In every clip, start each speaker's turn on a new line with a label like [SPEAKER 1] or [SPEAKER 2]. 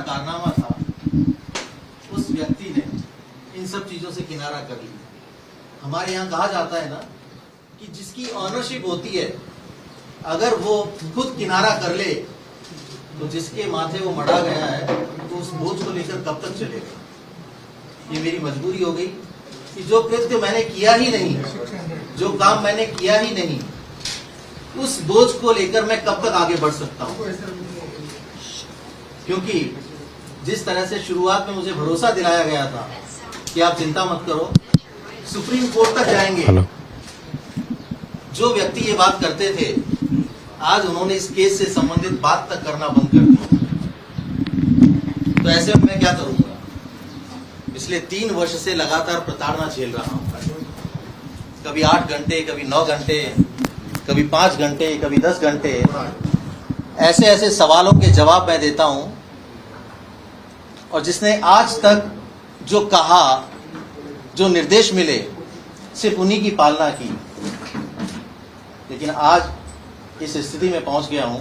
[SPEAKER 1] कारनामा था, उस व्यक्ति ने इन सब चीजों से किनारा कर लिया। हमारे यहाँ कहा जाता है ना कि जिसकी ऑनरशिप होती है, अगर वो खुद किनारा कर ले तो जिसके माथे वो मढ़ा गया है तो उस बोझ को लेकर कब तक चलेगा। ये मेरी मजबूरी हो गई कि जो कृत्य मैंने किया ही नहीं, जो काम मैंने किया ही नहीं, उस बोझ को लेकर मैं कब तक आगे बढ़ सकता हूं। क्योंकि जिस तरह से शुरुआत में मुझे भरोसा दिलाया गया था कि आप चिंता मत करो, सुप्रीम कोर्ट तक जाएंगे, जो व्यक्ति ये बात करते थे आज उन्होंने इस केस से संबंधित बात तक करना बंद कर दिया। तो ऐसे में मैं क्या करूंगा। पिछले 3 वर्ष से लगातार प्रताड़ना झेल रहा हूं, कभी 8 घंटे, कभी 9 घंटे, कभी 5 घंटे, कभी 10 घंटे। ऐसे ऐसे सवालों के जवाब मैं देता हूं, और जिसने आज तक जो कहा, जो निर्देश मिले, सिर्फ उन्हीं की पालना की। लेकिन आज इस स्थिति में पहुंच गया हूं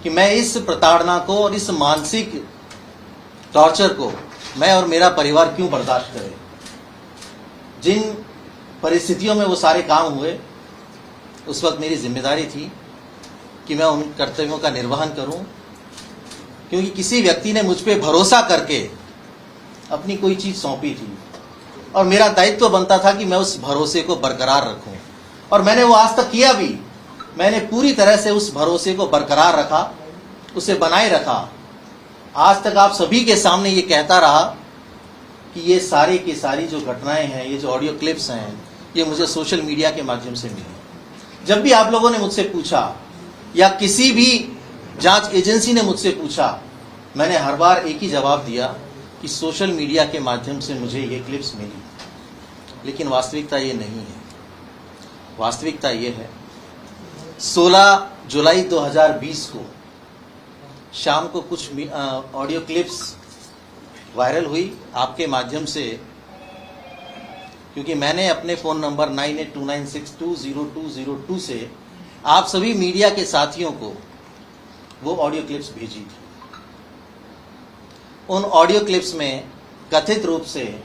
[SPEAKER 1] कि मैं इस प्रताड़ना को और इस मानसिक टॉर्चर को मैं और मेरा परिवार क्यों बर्दाश्त करें। जिन परिस्थितियों में वो सारे काम हुए, उस वक्त मेरी जिम्मेदारी थी कि मैं उन कर्तव्यों का निर्वहन करूं, क्योंकि किसी व्यक्ति ने मुझ पे भरोसा करके अपनी कोई चीज सौंपी थी और मेरा दायित्व बनता था कि मैं उस भरोसे को बरकरार रखूं। और मैंने वो आज तक किया भी। मैंने पूरी तरह से उस भरोसे को बरकरार रखा, उसे बनाए रखा। आज तक आप सभी के सामने ये कहता रहा कि ये सारी की सारी जो घटनाएं हैं, ये जो ऑडियो क्लिप्स हैं, ये मुझे सोशल मीडिया के माध्यम से मिली। जब भी आप लोगों ने मुझसे पूछा या किसी भी जांच एजेंसी ने मुझसे पूछा, मैंने हर बार एक ही जवाब दिया कि सोशल मीडिया के माध्यम से मुझे ये क्लिप्स मिली। लेकिन वास्तविकता ये नहीं है। वास्तविकता ये है, 16 जुलाई 2020 को शाम को कुछ ऑडियो क्लिप्स वायरल हुई आपके माध्यम से, क्योंकि मैंने अपने फ़ोन नंबर 9829620202 से आप सभी मीडिया के साथियों को वो ऑडियो क्लिप्स भेजी थी। उन ऑडियो क्लिप्स में कथित रूप से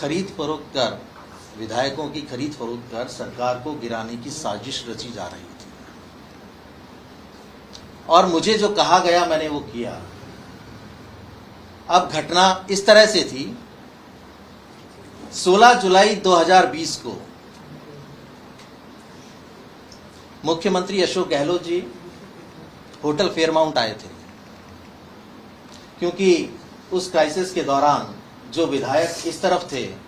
[SPEAKER 1] खरीद फरोख्त कर, विधायकों की खरीद फरोख्त कर सरकार को गिराने की साजिश रची जा रही थी। और मुझे जो कहा गया मैंने वो किया। अब घटना इस तरह से थी, 16 जुलाई 2020 को मुख्यमंत्री अशोक गहलोत जी होटल फेयरमाउंट आए थे, क्योंकि उस क्राइसिस के दौरान जो विधायक इस तरफ थे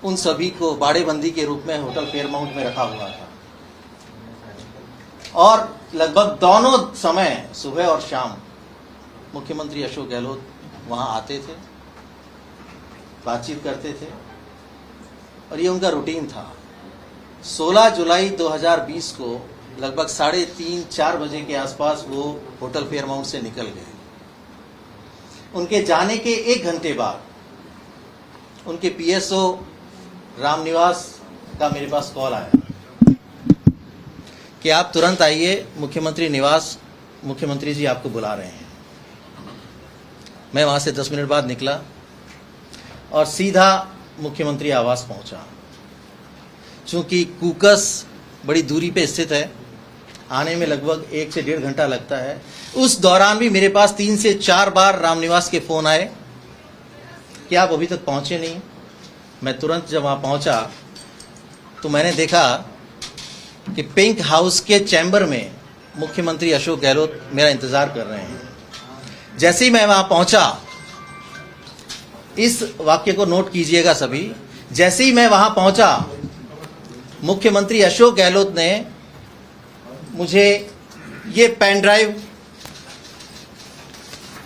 [SPEAKER 1] उन सभी को बाड़ेबंदी के रूप में होटल फेयरमाउंट में रखा हुआ था। और लगभग दोनों समय, सुबह और शाम, मुख्यमंत्री अशोक गहलोत वहां आते थे, बातचीत करते थे, और ये उनका रूटीन था। 16 जुलाई 2020 को लगभग 3:30-4 बजे के आसपास वो होटल फेयरमाउंट से निकल गए। उनके जाने के 1 घंटे बाद उनके पीएसओ रामनिवास का मेरे पास कॉल आया कि आप तुरंत आइए, मुख्यमंत्री निवास, मुख्यमंत्री जी आपको बुला रहे हैं। मैं वहां से 10 मिनट बाद निकला और सीधा मुख्यमंत्री आवास पहुंचा। चूंकि कूकस बड़ी दूरी पे स्थित है, आने में लगभग 1 से 1.5 घंटा लगता है। उस दौरान भी मेरे पास 3 से 4 बार रामनिवास के फोन आए कि आप अभी तक पहुंचे नहीं। मैं तुरंत जब वहां पहुंचा तो मैंने देखा कि पिंक हाउस के चैम्बर में मुख्यमंत्री अशोक गहलोत मेरा इंतजार कर रहे हैं। जैसे ही मैं वहां पहुंचा, इस वाक्य को नोट कीजिएगा सभी, जैसे ही मैं वहां पहुंचा, मुख्यमंत्री अशोक गहलोत ने मुझे ये पेन ड्राइव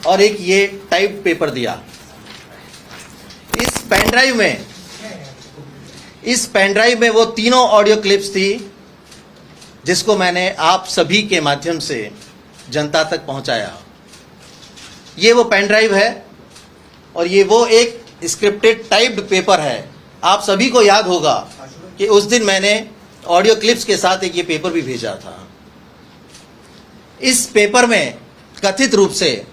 [SPEAKER 1] और एक ये टाइप पेपर दिया। इस पेन ड्राइव में वो तीनों ऑडियो क्लिप्स थी जिसको मैंने आप सभी के माध्यम से जनता तक पहुंचाया। ये वो पेन ड्राइव है और ये वो एक स्क्रिप्टेड टाइप्ड पेपर है। आप सभी को याद होगा कि उस दिन मैंने ऑडियो क्लिप्स के साथ एक ये पेपर भी भेजा था। इस पेपर में कथित रूप से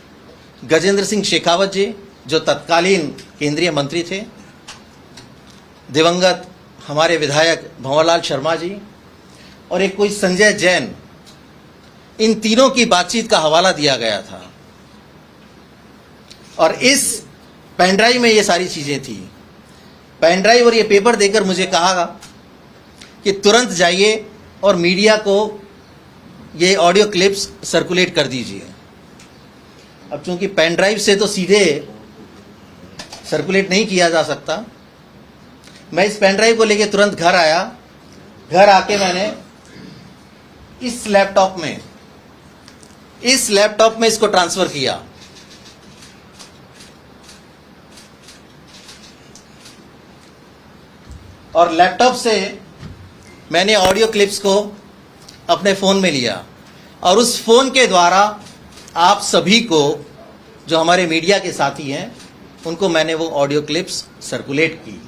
[SPEAKER 1] गजेंद्र सिंह शेखावत जी जो तत्कालीन केंद्रीय मंत्री थे, दिवंगत हमारे विधायक भंवरलाल शर्मा जी और एक कोई संजय जैन, इन तीनों की बातचीत का हवाला दिया गया था और इस पेन ड्राइव में ये सारी चीजें थी। पेन ड्राइव और ये पेपर देकर मुझे कहा कि तुरंत जाइए और मीडिया को ये ऑडियो क्लिप्स सर्कुलेट कर दीजिए। अब चूंकि पेन ड्राइव से तो सीधे सर्कुलेट नहीं किया जा सकता, मैं इस पेन ड्राइव को लेकर तुरंत घर आया। घर आके मैंने इस लैपटॉप में इसको ट्रांसफर किया। और लैपटॉप से मैंने ऑडियो क्लिप्स को अपने फोन में लिया और उस फोन के द्वारा आप सभी को, जो हमारे मीडिया के साथी हैं, उनको मैंने वो ऑडियो क्लिप्स सर्कुलेट की।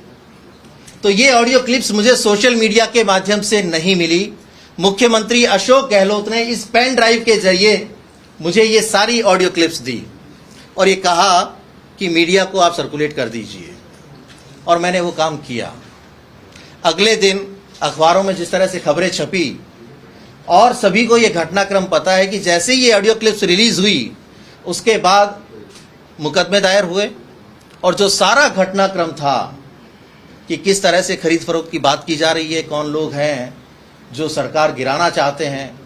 [SPEAKER 1] तो ये ऑडियो क्लिप्स मुझे सोशल मीडिया के माध्यम से नहीं मिली। मुख्यमंत्री अशोक गहलोत ने इस पेन ड्राइव के जरिए मुझे ये सारी ऑडियो क्लिप्स दी और ये कहा कि मीडिया को आप सर्कुलेट कर दीजिए, और मैंने वो काम किया। अगले दिन अखबारों में जिस तरह से खबरें छपी और सभी को ये घटनाक्रम पता है कि जैसे ही ये ऑडियो क्लिप्स रिलीज हुई उसके बाद मुकदमे दायर हुए और जो सारा घटनाक्रम था कि किस तरह से खरीद फरोख्त की बात की जा रही है, कौन लोग हैं जो सरकार गिराना चाहते हैं,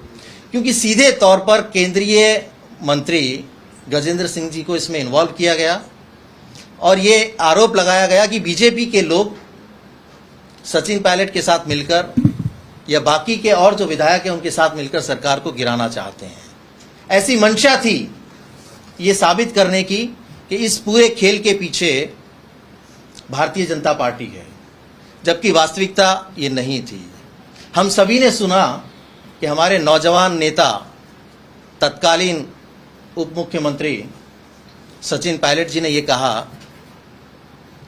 [SPEAKER 1] क्योंकि सीधे तौर पर केंद्रीय मंत्री गजेंद्र सिंह जी को इसमें इन्वॉल्व किया गया और ये आरोप लगाया गया कि बीजेपी के लोग सचिन पायलट के साथ मिलकर या बाकी के और जो विधायक हैं उनके साथ मिलकर सरकार को गिराना चाहते हैं। ऐसी मंशा थी ये साबित करने की कि इस पूरे खेल के पीछे भारतीय जनता पार्टी है, जबकि वास्तविकता ये नहीं थी। हम सभी ने सुना कि हमारे नौजवान नेता तत्कालीन उप मुख्यमंत्री सचिन पायलट जी ने ये कहा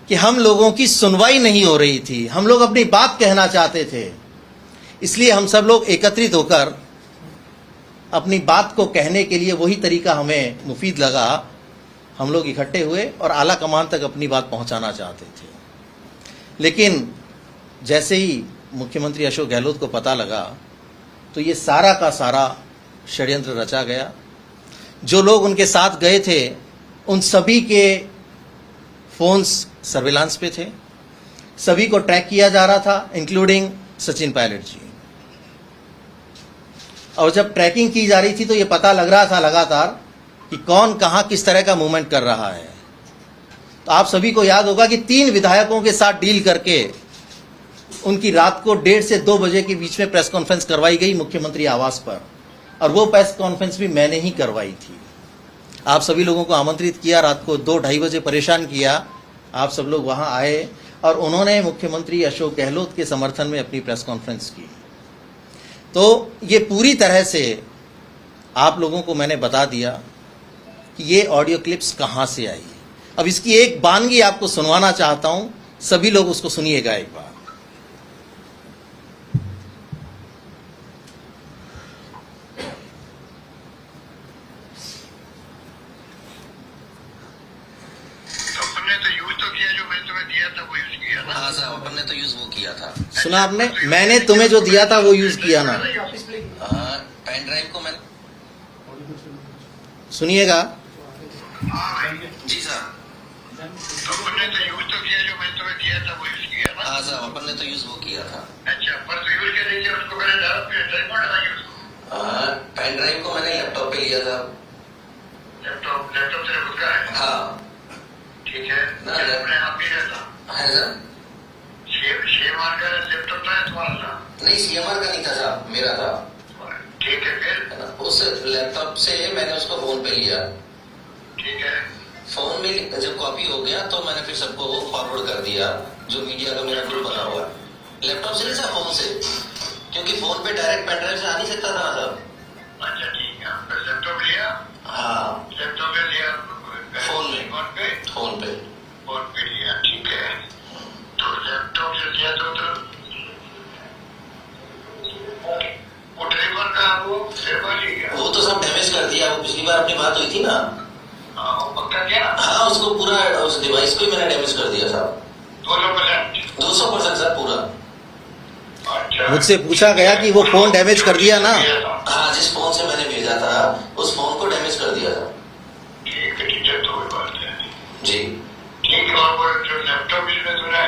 [SPEAKER 1] कि हम लोगों की सुनवाई नहीं हो रही थी, हम लोग अपनी बात कहना चाहते थे, इसलिए हम सब लोग एकत्रित होकर अपनी बात को कहने के लिए वही तरीका हमें मुफीद लगा, हम लोग इकट्ठे हुए और आला कमान तक अपनी बात पहुंचाना चाहते थे। लेकिन जैसे ही मुख्यमंत्री अशोक गहलोत को पता लगा तो ये सारा का सारा षड्यंत्र रचा गया। जो लोग उनके साथ गए थे उन सभी के फोन्स सर्विलांस पे थे, सभी को ट्रैक किया जा रहा था, इंक्लूडिंग सचिन पायलट जी। और जब ट्रैकिंग की जा रही थी तो ये पता लग रहा था लगातार कि कौन कहां किस तरह का मूवमेंट कर रहा है। तो आप सभी को याद होगा कि 3 विधायकों के साथ डील करके उनकी रात को 1:30 से 2 बजे के बीच में प्रेस कॉन्फ्रेंस करवाई गई मुख्यमंत्री आवास पर, और वो प्रेस कॉन्फ्रेंस भी मैंने ही करवाई थी। आप सभी लोगों को आमंत्रित किया, रात को 2-2:30 बजे परेशान किया, आप सब लोग वहां आए और उन्होंने मुख्यमंत्री अशोक गहलोत के समर्थन में अपनी प्रेस कॉन्फ्रेंस की। तो ये पूरी तरह से आप लोगों को मैंने बता दिया कि ये ऑडियो क्लिप्स कहां से आई। अब इसकी एक बानगी आपको सुनवाना चाहता हूं, सभी लोग उसको सुनिएगा एक बार।
[SPEAKER 2] हाँ साहब, अपन ने तो यूज वो किया था।
[SPEAKER 1] सुना आपने? मैंने तुम्हें जो दिया था वो यूज किया ना।
[SPEAKER 2] पेन ड्राइव को मैंने,
[SPEAKER 1] सुनिएगा
[SPEAKER 2] जी साहब।
[SPEAKER 3] अपन ने तो यूज तो किया, जो मैंने तुम्हें दिया था वो यूज किया ना।
[SPEAKER 2] हाँ साहब, अपन ने तो यूज वो किया था।
[SPEAKER 3] अच्छा, पर तो यूज के नीचे उसको मैंने डाला, फिर ड्राइव में डाला उसको।
[SPEAKER 2] पेन ड्राइव को मैंने लैपटॉप पे लिया था।
[SPEAKER 3] लैपटॉप तेरे खुद का है?
[SPEAKER 2] हाँ
[SPEAKER 3] ठीक है ना, अपने आप ही रहता
[SPEAKER 2] है सर।
[SPEAKER 3] CMR का लैपटॉप था तुम्हारा था?
[SPEAKER 2] नहीं, CMR का नहीं था साहब, मेरा था।
[SPEAKER 3] ठीक है, फिर
[SPEAKER 2] उस लैपटॉप से मैंने उसको फोन पे लिया।
[SPEAKER 3] ठीक है,
[SPEAKER 2] फोन में जब कॉपी हो गया तो मैंने फिर सबको वो फॉरवर्ड कर दिया, जो मीडिया का मेरा ग्रुप बना हुआ। लैपटॉप से नहीं साहब, फोन से, क्योंकि फोन पे डायरेक्ट पेन ड्राइव से आ नहीं सकता था ना साहब।
[SPEAKER 3] अच्छा ठीक है, फिर लैपटॉप लिया?
[SPEAKER 2] हाँ,
[SPEAKER 3] लैपटॉप में लिया,
[SPEAKER 2] फोन में, फोन पे
[SPEAKER 3] लिया। ठीक है, तो लैपटॉप से लिया तो वो ड्राइवर का वो ड्राइवर ही गया।
[SPEAKER 2] वो तो सब डैमेज कर दिया। वो पिछली बार अपनी बात हुई थी ना,
[SPEAKER 3] हाँ, वो
[SPEAKER 2] उसको पूरा उस डिवाइस को ही मैंने डैमेज कर दिया साहब।
[SPEAKER 3] 200%।
[SPEAKER 2] 200% सर पूरा।
[SPEAKER 3] अच्छा,
[SPEAKER 1] मुझसे पूछा गया कि वो फोन डैमेज कर दिया ना।
[SPEAKER 2] हाँ, जिस फोन से मैंने भेजा था उस फोन को डैमेज कर दिया था।
[SPEAKER 3] ठीक है, तो कोई बात है
[SPEAKER 2] जी।
[SPEAKER 3] ठीक है। और वो जो लैपटॉप इसमें तूने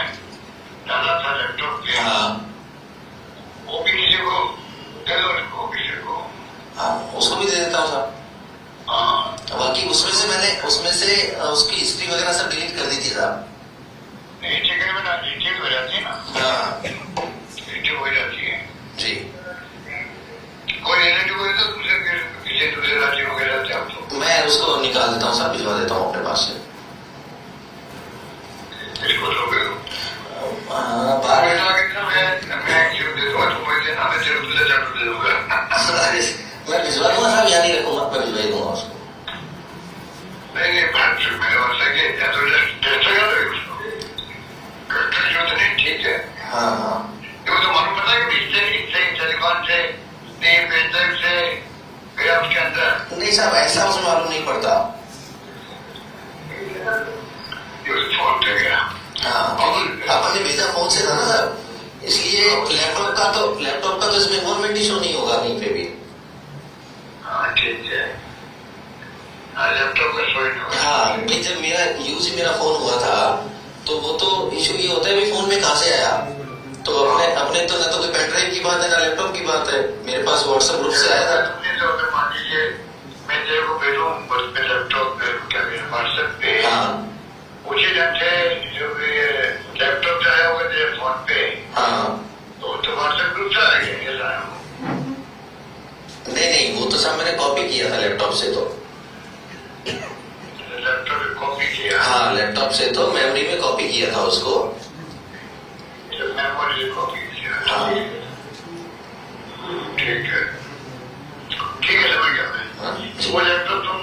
[SPEAKER 3] डाला था लैपटॉप पे,
[SPEAKER 2] हाँ
[SPEAKER 3] वो भी किसी को दे दो, उसको किसी को।
[SPEAKER 2] हाँ, उसको भी दे देता हूँ साहब।
[SPEAKER 3] हाँ,
[SPEAKER 2] बाकी उसमें से उसकी हिस्ट्री वगैरह सब डिलीट कर दी थी साहब।
[SPEAKER 3] नहीं चिकन में ना लीकेज हो जाती है ना,
[SPEAKER 2] हाँ
[SPEAKER 3] लीकेज हो जाती है।
[SPEAKER 2] जी।
[SPEAKER 3] कोई रिलेटिव हो तो किसी दूसरे राज्य में गए रहते हैं तो
[SPEAKER 2] मैं उसको निकाल देता हूँ साहब, भिजवा देता हूँ अपने पास से।
[SPEAKER 3] इसको तो करो।
[SPEAKER 2] बाहर
[SPEAKER 3] मैं क्यों दे दूंगा, तुम मुझे देना, मैं तेरे दूसरे लैपटॉप दे दूंगा।
[SPEAKER 2] मैं भिजवा दूंगा साहब, यहाँ नहीं रखूंगा, मैं भिजवा ही दूंगा उसको।
[SPEAKER 3] नहीं मेरे पास लगे या तो टेस्ट लगा दो उसको, जो नहीं ठीक है।
[SPEAKER 2] हाँ हाँ
[SPEAKER 3] वो तो मालूम पता है कि इससे टेलीफोन से पेज से गया उसके अंदर।
[SPEAKER 2] नहीं साहब, ऐसा मुझे मालूम नहीं पड़ता।
[SPEAKER 3] फोन पे गया।
[SPEAKER 2] हाँ, क्योंकि अपन ने भेजा फोन से था ना साहब, इसलिए लैपटॉप का तो इसमें इन्वॉल्वमेंट ही शो नहीं होगा कहीं पे भी।
[SPEAKER 3] हाँ ठीक है, लैपटॉप का शो नहीं होगा।
[SPEAKER 2] हाँ भाई, जब मेरा फोन हुआ था तो वो तो इशू ये होता है भी फोन में कहाँ से आया। तो अपने तो ना तो कोई पेन ड्राइव की बात है ना लैपटॉप की बात है, मेरे पास व्हाट्सएप ग्रुप से आया था।
[SPEAKER 3] मान लीजिए मैं तेरे को भेजूं बस पे लैपटॉप पे क्या व्हाट्सएप पे,
[SPEAKER 2] हाँ
[SPEAKER 3] उसी ढंग से जो ये लैपटॉप से आया होगा तेरे फोन पे,
[SPEAKER 2] हाँ
[SPEAKER 3] तो व्हाट्सएप ग्रुप से आ गया।
[SPEAKER 2] नहीं, वो तो साहब मैंने कॉपी किया था लैपटॉप से, तो
[SPEAKER 3] लैपटॉप पे कॉपी किया।
[SPEAKER 2] हाँ लैपटॉप से तो मेमोरी में कॉपी किया था उसको।
[SPEAKER 3] मेमोरी से कॉपी किया।
[SPEAKER 2] हाँ
[SPEAKER 3] ठीक है समझ गया मैं।
[SPEAKER 2] हाँ,
[SPEAKER 3] वो लैपटॉप तुम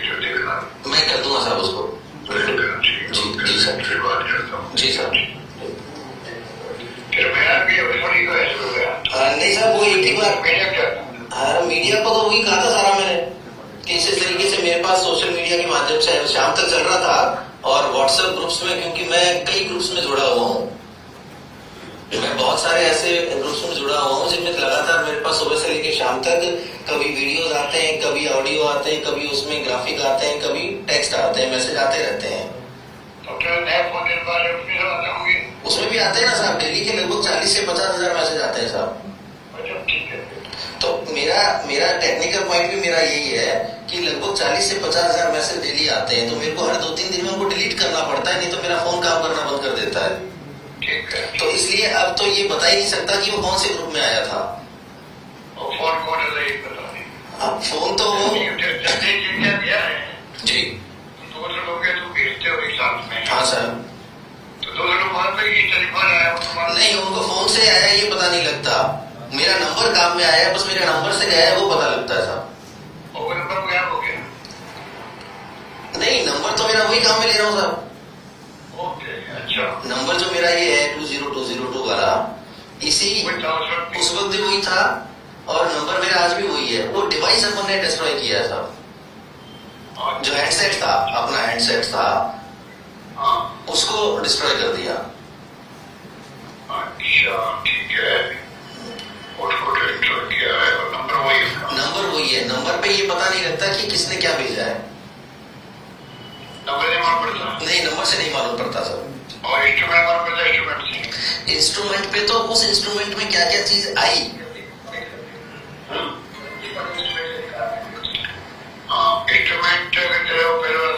[SPEAKER 3] जो देखना
[SPEAKER 2] मैं कर दूंगा साहब उसको।
[SPEAKER 3] जी
[SPEAKER 2] सर।
[SPEAKER 3] फिर बात करता हूँ।
[SPEAKER 2] जी सर।
[SPEAKER 3] फिर मैं भी अभी को ऐसे हो गया।
[SPEAKER 2] नहीं साहब, वो एक ही बार
[SPEAKER 3] मैंने क्या
[SPEAKER 2] हाँ मीडिया को तो वही कहा था सारा मैंने कि इस तरीके से मेरे पास सोशल मीडिया के माध्यम से शाम तक चल रहा था, और व्हाट्सएप ग्रुप्स में, क्योंकि मैं कई ग्रुप्स में जुड़ा हुआ हूँ, मैं बहुत सारे ऐसे ग्रुप्स में जुड़ा हुआ हूँ जिनमें लगातार मेरे पास सुबह से लेकर शाम तक कभी वीडियोज आते हैं, कभी ऑडियो आते हैं, कभी उसमें ग्राफिक आते हैं, कभी टेक्स्ट आते हैं, मैसेज आते रहते हैं। उसमें भी आते हैं ना साहब, डेली के लगभग 40 से 50 हजार मैसेज आते हैं साहब। तो मेरा टेक्निकल पॉइंट भी मेरा यही है कि लगभग 40 से 50 हजार मैसेज डेली आते हैं, तो मेरे को हर 2-3 दिन में उनको डिलीट करना पड़ता है, नहीं तो मेरा फोन काम करना बंद कर देता है। तो इसलिए अब तो ये बता ही नहीं सकता कि वो कौन से ग्रुप में आया था।
[SPEAKER 3] फोन कौन है ये बता नहीं।
[SPEAKER 2] अब फोन तो जी
[SPEAKER 3] दो लोग तो भेजते हो एक साथ में।
[SPEAKER 2] हाँ सर।
[SPEAKER 3] तो दो लोग वहां पे टेलीफोन आया
[SPEAKER 2] नहीं, उनको फोन से आया ये पता नहीं लगता, मेरा नंबर काम में आया, बस मेरे नंबर से गया है वो पता लगता है साहब।
[SPEAKER 3] और वो नंबर गायब हो गया।
[SPEAKER 2] नहीं, नंबर तो मेरा वही काम में ले रहा हूँ साहब।
[SPEAKER 3] ओके अच्छा।
[SPEAKER 2] नंबर जो मेरा ये है 20202 वाला, इसी उस वक्त भी वही था और नंबर मेरा आज भी वही है। वो डिवाइस अपन ने डिस्ट्रॉय किया है साहब, जो हैंडसेट था, अपना हैंडसेट था, उसको डिस्ट्रॉय कर दिया।
[SPEAKER 3] अच्छा ठीक है, उसको डिस्ट्रॉय किया है और नंबर वही है।
[SPEAKER 2] नंबर वही है, नंबर पे ये पता नहीं लगता कि किसने क्या भेजा है।
[SPEAKER 3] नंबर नहीं मालूम पड़ता।
[SPEAKER 2] नहीं, नंबर से नहीं मालूम पड़ता सर।
[SPEAKER 3] और इंस्ट्रूमेंट मालूम पड़ता है। इंस्ट्रूमेंट से
[SPEAKER 2] इंस्ट्रूमेंट पे तो उस इंस्ट्रूमेंट में क्या क्या चीज आई,
[SPEAKER 3] इंस्ट्रूमेंट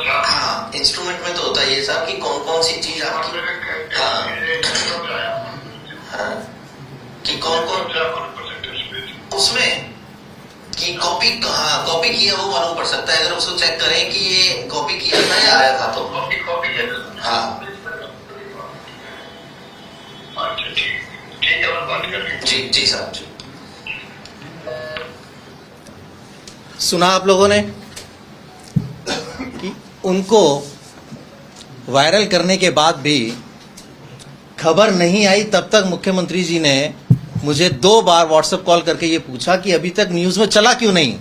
[SPEAKER 3] था।
[SPEAKER 2] हाँ इंस्ट्रूमेंट में तो होता है ये साहब कि कौन कौन सी चीज आपकी, हाँ कि कौन उसमें कि कॉपी, हाँ कॉपी किया वो मालूम पड़ सकता है अगर उसको चेक करें कि ये कॉपी किया था या आया था तो। हाँ
[SPEAKER 3] ठीक है, बात करेंगे।
[SPEAKER 2] जी साहब जी।
[SPEAKER 1] सुना आप लोगों ने कि उनको वायरल करने के बाद भी खबर नहीं आई, तब तक मुख्यमंत्री जी ने मुझे 2 बार व्हाट्सएप कॉल करके ये पूछा कि अभी तक न्यूज में चला क्यों नहीं।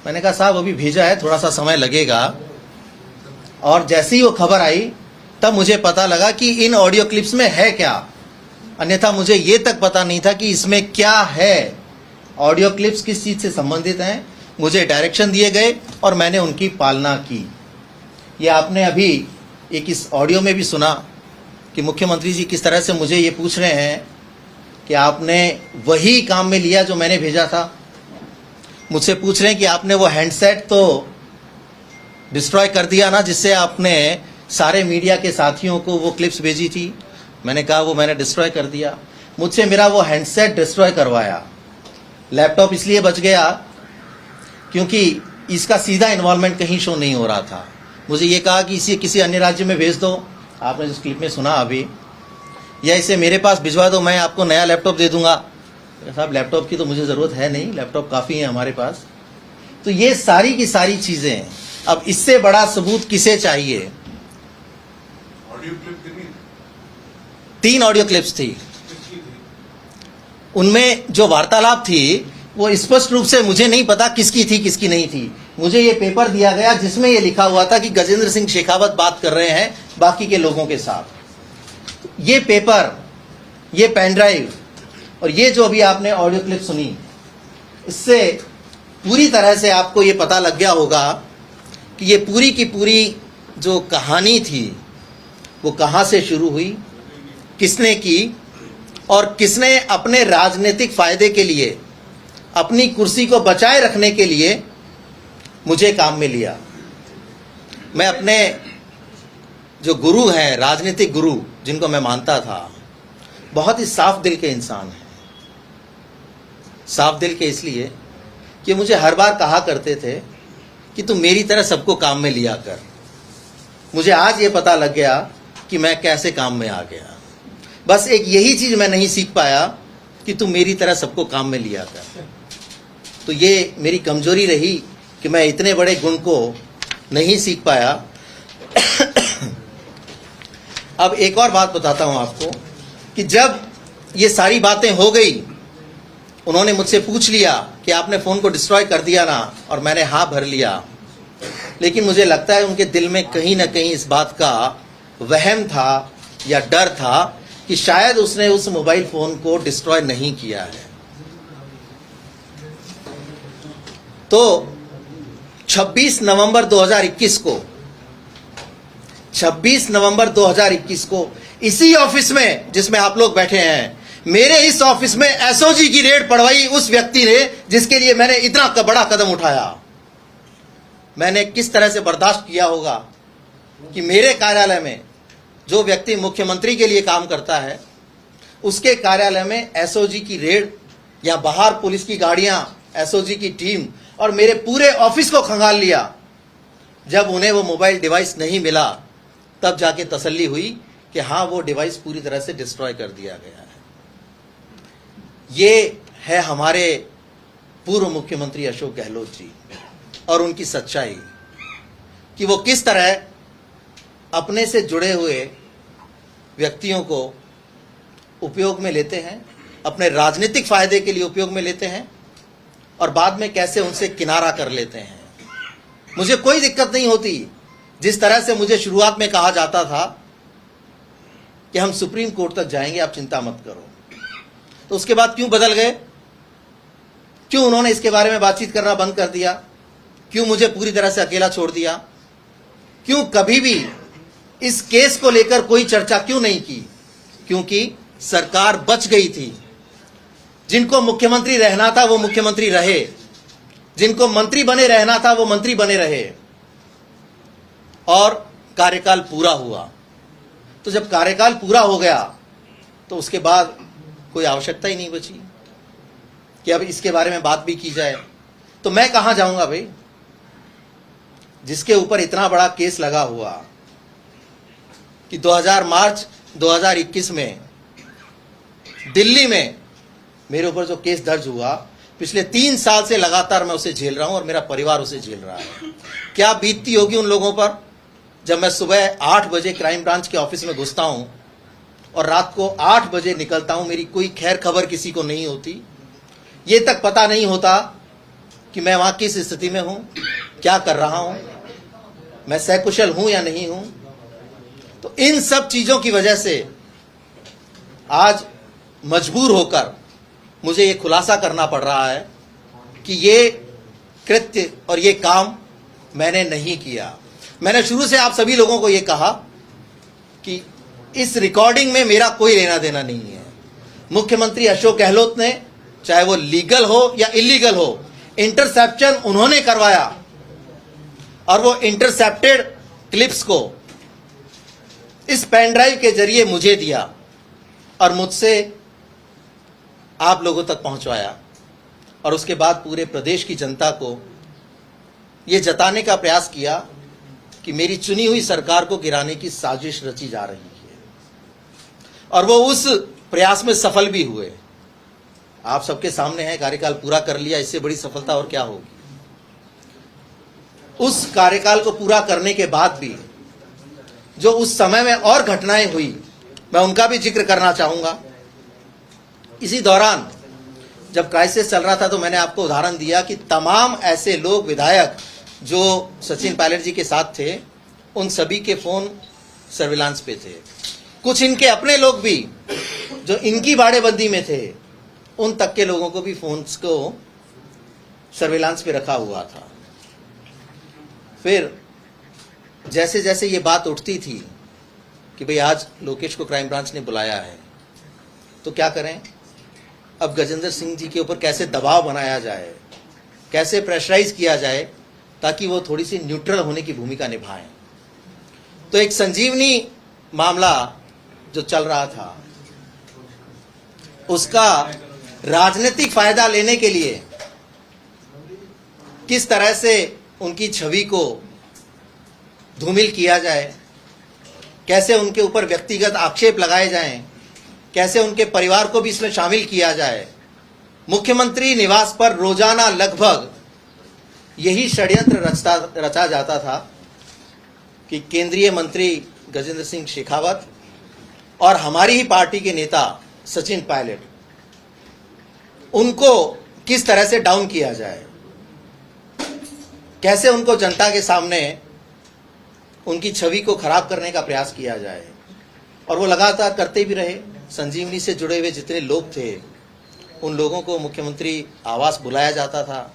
[SPEAKER 1] मैंने कहा साहब अभी भेजा है, थोड़ा सा समय लगेगा। और जैसे ही वो खबर आई तब मुझे पता लगा कि इन ऑडियो क्लिप्स में है क्या, अन्यथा मुझे ये तक पता नहीं था कि इसमें क्या है। ऑडियो क्लिप्स किस चीज़ से संबंधित हैं, मुझे डायरेक्शन दिए गए और मैंने उनकी पालना की। ये आपने अभी एक इस ऑडियो में भी सुना कि मुख्यमंत्री जी किस तरह से मुझे ये पूछ रहे हैं कि आपने वही काम में लिया जो मैंने भेजा था। मुझसे पूछ रहे हैं कि आपने वो हैंडसेट तो डिस्ट्रॉय कर दिया ना, जिससे आपने सारे मीडिया के साथियों को वो क्लिप्स भेजी थी। मैंने कहा वो मैंने डिस्ट्रॉय कर दिया। मुझसे मेरा वो हैंडसेट डिस्ट्रॉय करवाया। लैपटॉप इसलिए बच गया क्योंकि इसका सीधा इन्वॉल्वमेंट कहीं शो नहीं हो रहा था। मुझे ये कहा कि इसे किसी अन्य राज्य में भेज दो, आपने जिस क्लिप में सुना अभी, या इसे मेरे पास भिजवा दो, मैं आपको नया लैपटॉप दे दूंगा। साहब लैपटॉप की तो मुझे ज़रूरत है नहीं, लैपटॉप काफ़ी है हमारे पास। तो ये सारी की सारी चीज़ें, अब इससे बड़ा सबूत किसे चाहिए।
[SPEAKER 4] ऑडियो क्लिप कितनी
[SPEAKER 1] 3 ऑडियो क्लिप्स थी। उनमें जो वार्तालाप थी वो स्पष्ट रूप से मुझे नहीं पता किसकी थी किसकी नहीं थी। मुझे ये पेपर दिया गया जिसमें ये लिखा हुआ था कि गजेंद्र सिंह शेखावत बात कर रहे हैं बाकी के लोगों के साथ। ये पेपर, ये पेन ड्राइव और ये जो अभी आपने ऑडियो क्लिप सुनी, इससे पूरी तरह से आपको ये पता लग गया होगा कि ये पूरी की पूरी जो कहानी थी वो कहाँ से शुरू हुई, किसने की और किसने अपने राजनीतिक फायदे के लिए, अपनी कुर्सी को बचाए रखने के लिए मुझे काम में लिया। मैं अपने जो गुरु हैं, राजनीतिक गुरु जिनको मैं मानता था, बहुत ही साफ दिल के इंसान हैं। साफ दिल के इसलिए कि मुझे हर बार कहा करते थे कि तू मेरी तरह सबको काम में लिया कर। मुझे आज ये पता लग गया कि मैं कैसे काम में आ गया। बस एक यही चीज मैं नहीं सीख पाया कि तू मेरी तरह सबको काम में लिया कर। तो ये मेरी कमजोरी रही कि मैं इतने बड़े गुण को नहीं सीख पाया। अब एक और बात बताता हूं आपको कि जब ये सारी बातें हो गई, उन्होंने मुझसे पूछ लिया कि आपने फोन को डिस्ट्रॉय कर दिया ना, और मैंने हाँ भर लिया। लेकिन मुझे लगता है उनके दिल में कहीं ना कहीं इस बात का वहम था या डर था कि शायद उसने उस मोबाइल फोन को डिस्ट्रॉय नहीं किया है। तो 26 नवंबर 2021 को इसी ऑफिस में जिसमें आप लोग बैठे हैं, मेरे इस ऑफिस में एसओजी की रेड पड़वाई उस व्यक्ति ने जिसके लिए मैंने इतना बड़ा कदम उठाया। मैंने किस तरह से बर्दाश्त किया होगा कि मेरे कार्यालय में जो व्यक्ति मुख्यमंत्री के लिए काम करता है, उसके कार्यालय में एसओजी की रेड, या बाहर पुलिस की गाड़ियां, एसओजी की टीम और मेरे पूरे ऑफिस को खंगाल लिया। जब उन्हें वो मोबाइल डिवाइस नहीं मिला तब जाके तसल्ली हुई कि हाँ, वो डिवाइस पूरी तरह से डिस्ट्रॉय कर दिया गया है। ये है हमारे पूर्व मुख्यमंत्री अशोक गहलोत जी और उनकी सच्चाई कि वो किस तरह अपने से जुड़े हुए व्यक्तियों को उपयोग में लेते हैं, अपने राजनीतिक फायदे के लिए उपयोग में लेते हैं और बाद में कैसे उनसे किनारा कर लेते हैं। मुझे कोई दिक्कत नहीं होती जिस तरह से मुझे शुरुआत में कहा जाता था कि हम सुप्रीम कोर्ट तक जाएंगे, आप चिंता मत करो। तो उसके बाद क्यों बदल गए? क्यों उन्होंने इसके बारे में बातचीत करना बंद कर दिया? क्यों मुझे पूरी तरह से अकेला छोड़ दिया? क्यों कभी भी इस केस को लेकर कोई चर्चा क्यों नहीं की? क्योंकि सरकार बच गई थी। जिनको मुख्यमंत्री रहना था वो मुख्यमंत्री रहे, जिनको मंत्री बने रहना था वो मंत्री बने रहे और कार्यकाल पूरा हुआ। तो जब कार्यकाल पूरा हो गया तो उसके बाद कोई आवश्यकता ही नहीं बची कि अब इसके बारे में बात भी की जाए। तो मैं कहां जाऊंगा भाई, जिसके ऊपर इतना बड़ा केस लगा हुआ कि 2000 मार्च 2021 में दिल्ली में मेरे ऊपर जो केस दर्ज हुआ, पिछले 3 साल से लगातार मैं उसे झेल रहा हूं और मेरा परिवार उसे झेल रहा है। क्या बीतती होगी उन लोगों पर जब मैं सुबह 8 बजे क्राइम ब्रांच के ऑफिस में घुसता हूं और रात को 8 बजे निकलता हूं, मेरी कोई खैर खबर किसी को नहीं होती। ये तक पता नहीं होता कि मैं वहां किस स्थिति में हूं, क्या कर रहा हूं। मैं सकुशल हूं या नहीं हूं, तो इन सब चीजों की वजह से आज मजबूर होकर मुझे ये खुलासा करना पड़ रहा है कि ये कृत्य और ये काम मैंने नहीं किया। मैंने शुरू से आप सभी लोगों को ये कहा कि इस रिकॉर्डिंग में मेरा कोई लेना देना नहीं है। मुख्यमंत्री अशोक गहलोत ने, चाहे वो लीगल हो या इलीगल हो, इंटरसेप्शन उन्होंने करवाया और वो इंटरसेप्टेड क्लिप्स को इस पेन ड्राइव के जरिए मुझे दिया और मुझसे आप लोगों तक पहुंचवाया, और उसके बाद पूरे प्रदेश की जनता को ये जताने का प्रयास किया कि मेरी चुनी हुई सरकार को गिराने की साजिश रची जा रही है, और वो उस प्रयास में सफल भी हुए। आप सबके सामने है, कार्यकाल पूरा कर लिया, इससे बड़ी सफलता और क्या होगी। उस कार्यकाल को पूरा करने के बाद भी जो उस समय में और घटनाएं हुई, मैं उनका भी जिक्र करना चाहूंगा। इसी दौरान जब क्राइसिस चल रहा था तो मैंने आपको उदाहरण दिया कि तमाम ऐसे लोग, विधायक जो सचिन पायलट जी के साथ थे, उन सभी के फोन सर्विलांस पे थे। कुछ इनके अपने लोग भी जो इनकी बाड़ेबंदी में थे, उन तक के लोगों को भी फोन्स को सर्विलांस पे रखा हुआ था। फिर जैसे जैसे ये बात उठती थी कि भाई आज लोकेश को क्राइम ब्रांच ने बुलाया है, तो क्या करें, अब गजेंद्र सिंह जी के ऊपर कैसे दबाव बनाया जाए, कैसे प्रेशराइज किया जाए ताकि वो थोड़ी सी न्यूट्रल होने की भूमिका निभाएं। तो एक संजीवनी मामला जो चल रहा था, उसका राजनीतिक फायदा लेने के लिए किस तरह से उनकी छवि को धूमिल किया जाए, कैसे उनके ऊपर व्यक्तिगत आक्षेप लगाए जाएं, कैसे उनके परिवार को भी इसमें शामिल किया जाए। मुख्यमंत्री निवास पर रोजाना लगभग यही षड्यंत्र रचा जाता था कि केंद्रीय मंत्री गजेंद्र सिंह शेखावत और हमारी ही पार्टी के नेता सचिन पायलट, उनको किस तरह से डाउन किया जाए, कैसे उनको जनता के सामने उनकी छवि को खराब करने का प्रयास किया जाए। और वो लगातार करते भी रहे। संजीवनी से जुड़े हुए जितने लोग थे, उन लोगों को मुख्यमंत्री आवास बुलाया जाता था,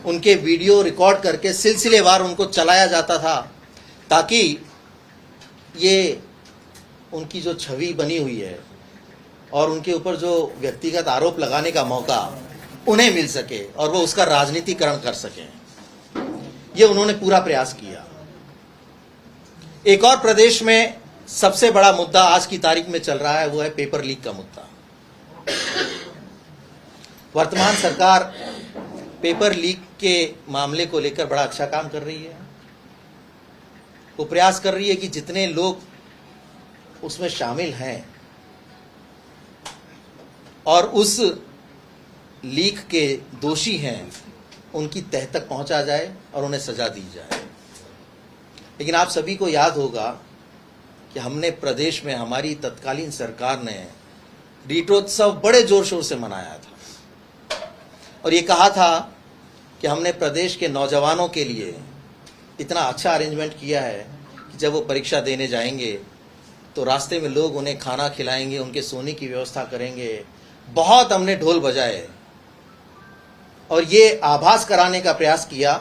[SPEAKER 1] उनके वीडियो रिकॉर्ड करके सिलसिलेवार उनको चलाया जाता था, ताकि ये उनकी जो छवि बनी हुई है और उनके ऊपर जो व्यक्तिगत आरोप लगाने का मौका उन्हें मिल सके और वो उसका राजनीतिकरण कर सकें। ये उन्होंने पूरा प्रयास किया। एक और प्रदेश में सबसे बड़ा मुद्दा आज की तारीख में चल रहा है, वो है पेपर लीक का मुद्दा। वर्तमान सरकार पेपर लीक के मामले को लेकर बड़ा अच्छा काम कर रही है। वो प्रयास कर रही है कि जितने लोग उसमें शामिल हैं और उस लीक के दोषी हैं, उनकी तह तक पहुंचा जाए और उन्हें सजा दी जाए। लेकिन आप सभी को याद होगा कि हमने प्रदेश में, हमारी तत्कालीन सरकार ने दीपोत्सव बड़े जोर शोर से मनाया था और ये कहा था कि हमने प्रदेश के नौजवानों के लिए इतना अच्छा अरेंजमेंट किया है कि जब वो परीक्षा देने जाएंगे तो रास्ते में लोग उन्हें खाना खिलाएंगे, उनके सोने की व्यवस्था करेंगे। बहुत हमने ढोल बजाए और ये आभास कराने का प्रयास किया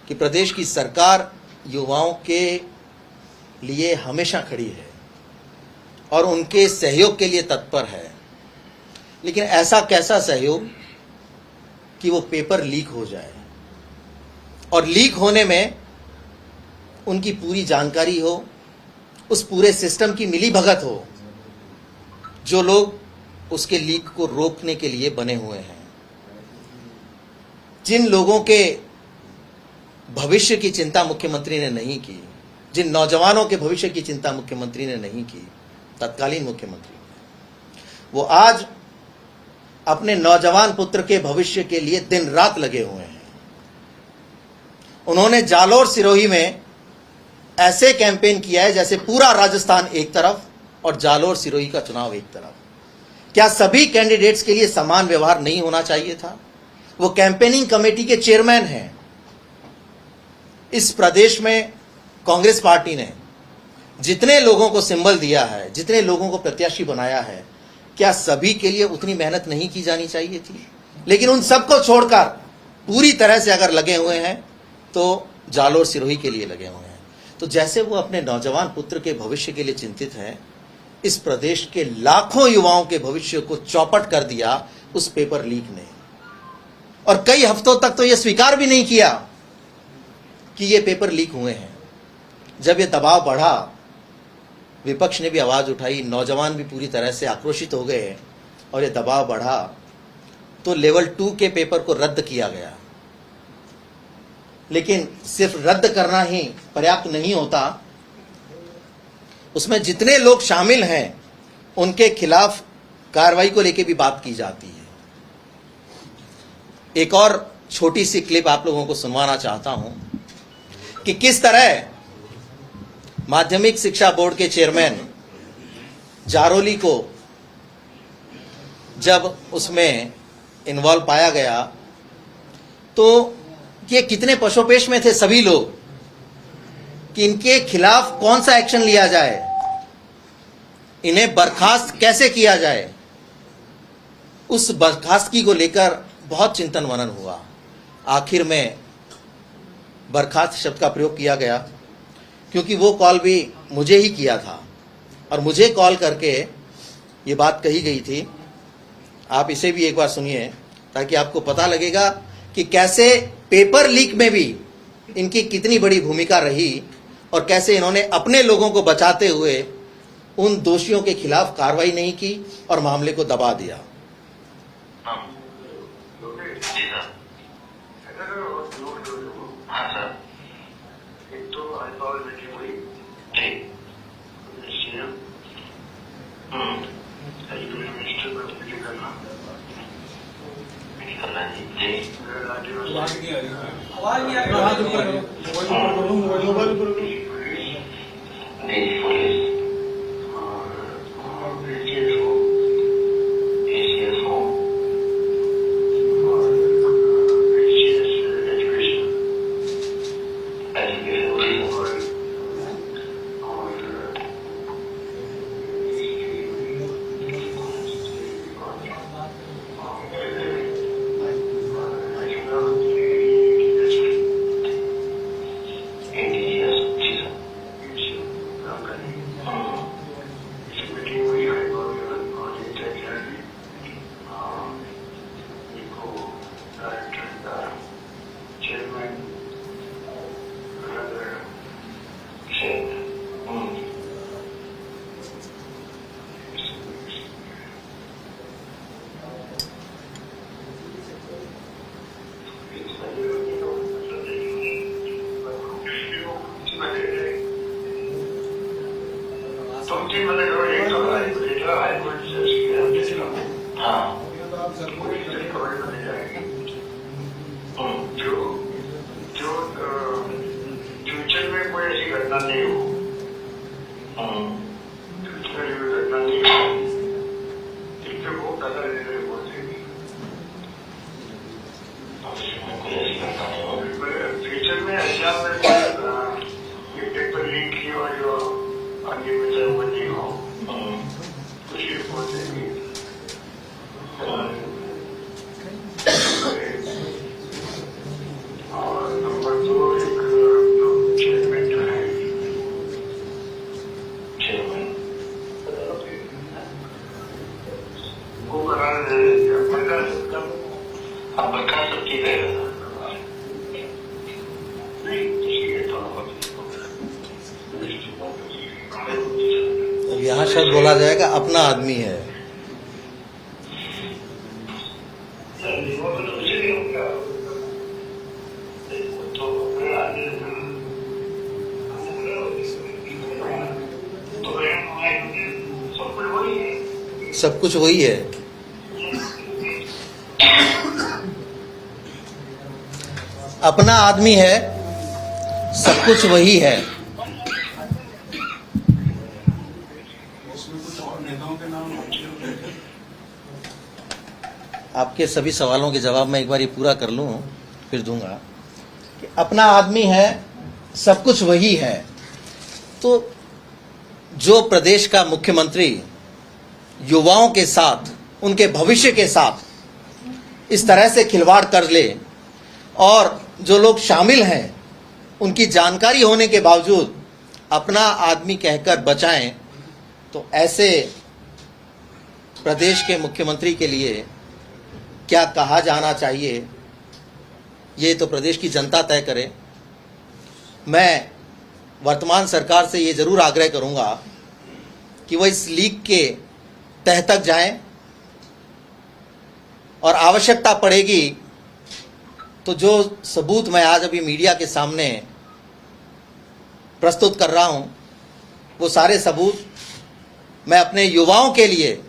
[SPEAKER 1] कि प्रदेश की सरकार युवाओं के लिए हमेशा खड़ी है और उनके सहयोग के लिए तत्पर है। लेकिन ऐसा कैसा सहयोग कि वो पेपर लीक हो जाए और लीक होने में उनकी पूरी जानकारी हो, उस पूरे सिस्टम की मिलीभगत हो, जो लोग उसके लीक को रोकने के लिए बने हुए हैं। जिन लोगों के भविष्य की चिंता मुख्यमंत्री ने नहीं की, जिन नौजवानों के भविष्य की चिंता मुख्यमंत्री ने नहीं की, तत्कालीन मुख्यमंत्री, वो आज अपने नौजवान पुत्र के भविष्य के लिए दिन रात लगे हुए हैं। उन्होंने जालोर सिरोही में ऐसे कैंपेन किया है जैसे पूरा राजस्थान एक तरफ और जालोर सिरोही का चुनाव एक तरफ। क्या सभी कैंडिडेट्स के लिए समान व्यवहार नहीं होना चाहिए था? वो कैंपेनिंग कमेटी के चेयरमैन हैं। इस प्रदेश में कांग्रेस पार्टी ने जितने लोगों को सिंबल दिया है, जितने लोगों को प्रत्याशी बनाया है, क्या सभी के लिए उतनी मेहनत नहीं की जानी चाहिए थी? लेकिन उन सबको छोड़कर पूरी तरह से अगर लगे हुए हैं तो जालोर सिरोही के लिए लगे हुए हैं। तो जैसे वो अपने नौजवान पुत्र के भविष्य के लिए चिंतित हैं, इस प्रदेश के लाखों युवाओं के भविष्य को चौपट कर दिया उस पेपर लीक ने। और कई हफ्तों तक तो यह स्वीकार भी नहीं किया कि ये पेपर लीक हुए हैं। जब ये दबाव बढ़ा, विपक्ष ने भी आवाज उठाई, नौजवान भी पूरी तरह से आक्रोशित हो गए और ये दबाव बढ़ा तो लेवल 2 के पेपर को रद्द किया गया। लेकिन सिर्फ रद्द करना ही पर्याप्त नहीं होता, उसमें जितने लोग शामिल हैं उनके खिलाफ कार्रवाई को लेकर भी बात की जाती है। एक और छोटी सी क्लिप आप लोगों को सुनवाना चाहता हूं कि किस तरह माध्यमिक शिक्षा बोर्ड के चेयरमैन जारोली को जब उसमें इन्वॉल्व पाया गया तो ये कितने पशोपेश में थे सभी लोग कि इनके खिलाफ कौन सा एक्शन लिया जाए, इन्हें बर्खास्त कैसे किया जाए। उस बर्खास्तगी को लेकर बहुत चिंतन मनन हुआ। आखिर में बर्खास्त शब्द का प्रयोग किया गया क्योंकि वो कॉल भी मुझे ही किया था और मुझे कॉल करके ये बात कही गई थी। आप इसे भी एक बार सुनिए ताकि आपको पता लगेगा कि कैसे पेपर लीक में भी इनकी कितनी बड़ी भूमिका रही और कैसे इन्होंने अपने लोगों को बचाते हुए उन दोषियों के खिलाफ कार्रवाई नहीं की और मामले को दबा दिया।
[SPEAKER 3] जी सर। हाँ सर। एक तो अल्पावल मीटिंग हुई। ठीक। सीएम। एजुकेशन मिनिस्टर को मीटिंग करना। मीटिंग करना जी। जी।
[SPEAKER 4] आवाज नहीं आ रही। आवाज नहीं आ रही। हाथ ऊपर करो। मोबाइल ऊपर करो।
[SPEAKER 3] जी पुलिस और एसीएस हो। एसीएस हो। फ्यूचर में कोई ऐसी घटना नहीं हो, घटना नहीं हो, इससे बहुत ज्यादा बोलते फ्यूचर में एग्जाम में ये पेपर लीक की और जो आगे में वो नहीं हो, कुछ भी बोलते और नंबर 2 एक चेयरमैन जो है, चेयरमैन वो करा आप बता सकती रहेगा
[SPEAKER 1] अब यहाँ शब्द बोला जाएगा अपना आदमी है। सब कुछ वही है। अपना आदमी है, सब कुछ वही है।
[SPEAKER 4] उसमें कुछ और नेताओं के नाम
[SPEAKER 1] आपके सभी सवालों के जवाब मैं एक बार ये पूरा कर लूं फिर दूंगा कि अपना आदमी है, सब कुछ वही है। तो जो प्रदेश का मुख्यमंत्री युवाओं के साथ, उनके भविष्य के साथ इस तरह से खिलवाड़ कर ले और जो लोग शामिल हैं उनकी जानकारी होने के बावजूद अपना आदमी कहकर बचाएं, तो ऐसे प्रदेश के मुख्यमंत्री के लिए क्या कहा जाना चाहिए, ये तो प्रदेश की जनता तय करे। मैं वर्तमान सरकार से ये जरूर आग्रह करूंगा कि वह इस लीक के तह तक जाएं और आवश्यकता पड़ेगी तो जो सबूत मैं आज अभी मीडिया के सामने प्रस्तुत कर रहा हूं, वो सारे सबूत मैं अपने युवाओं के लिए,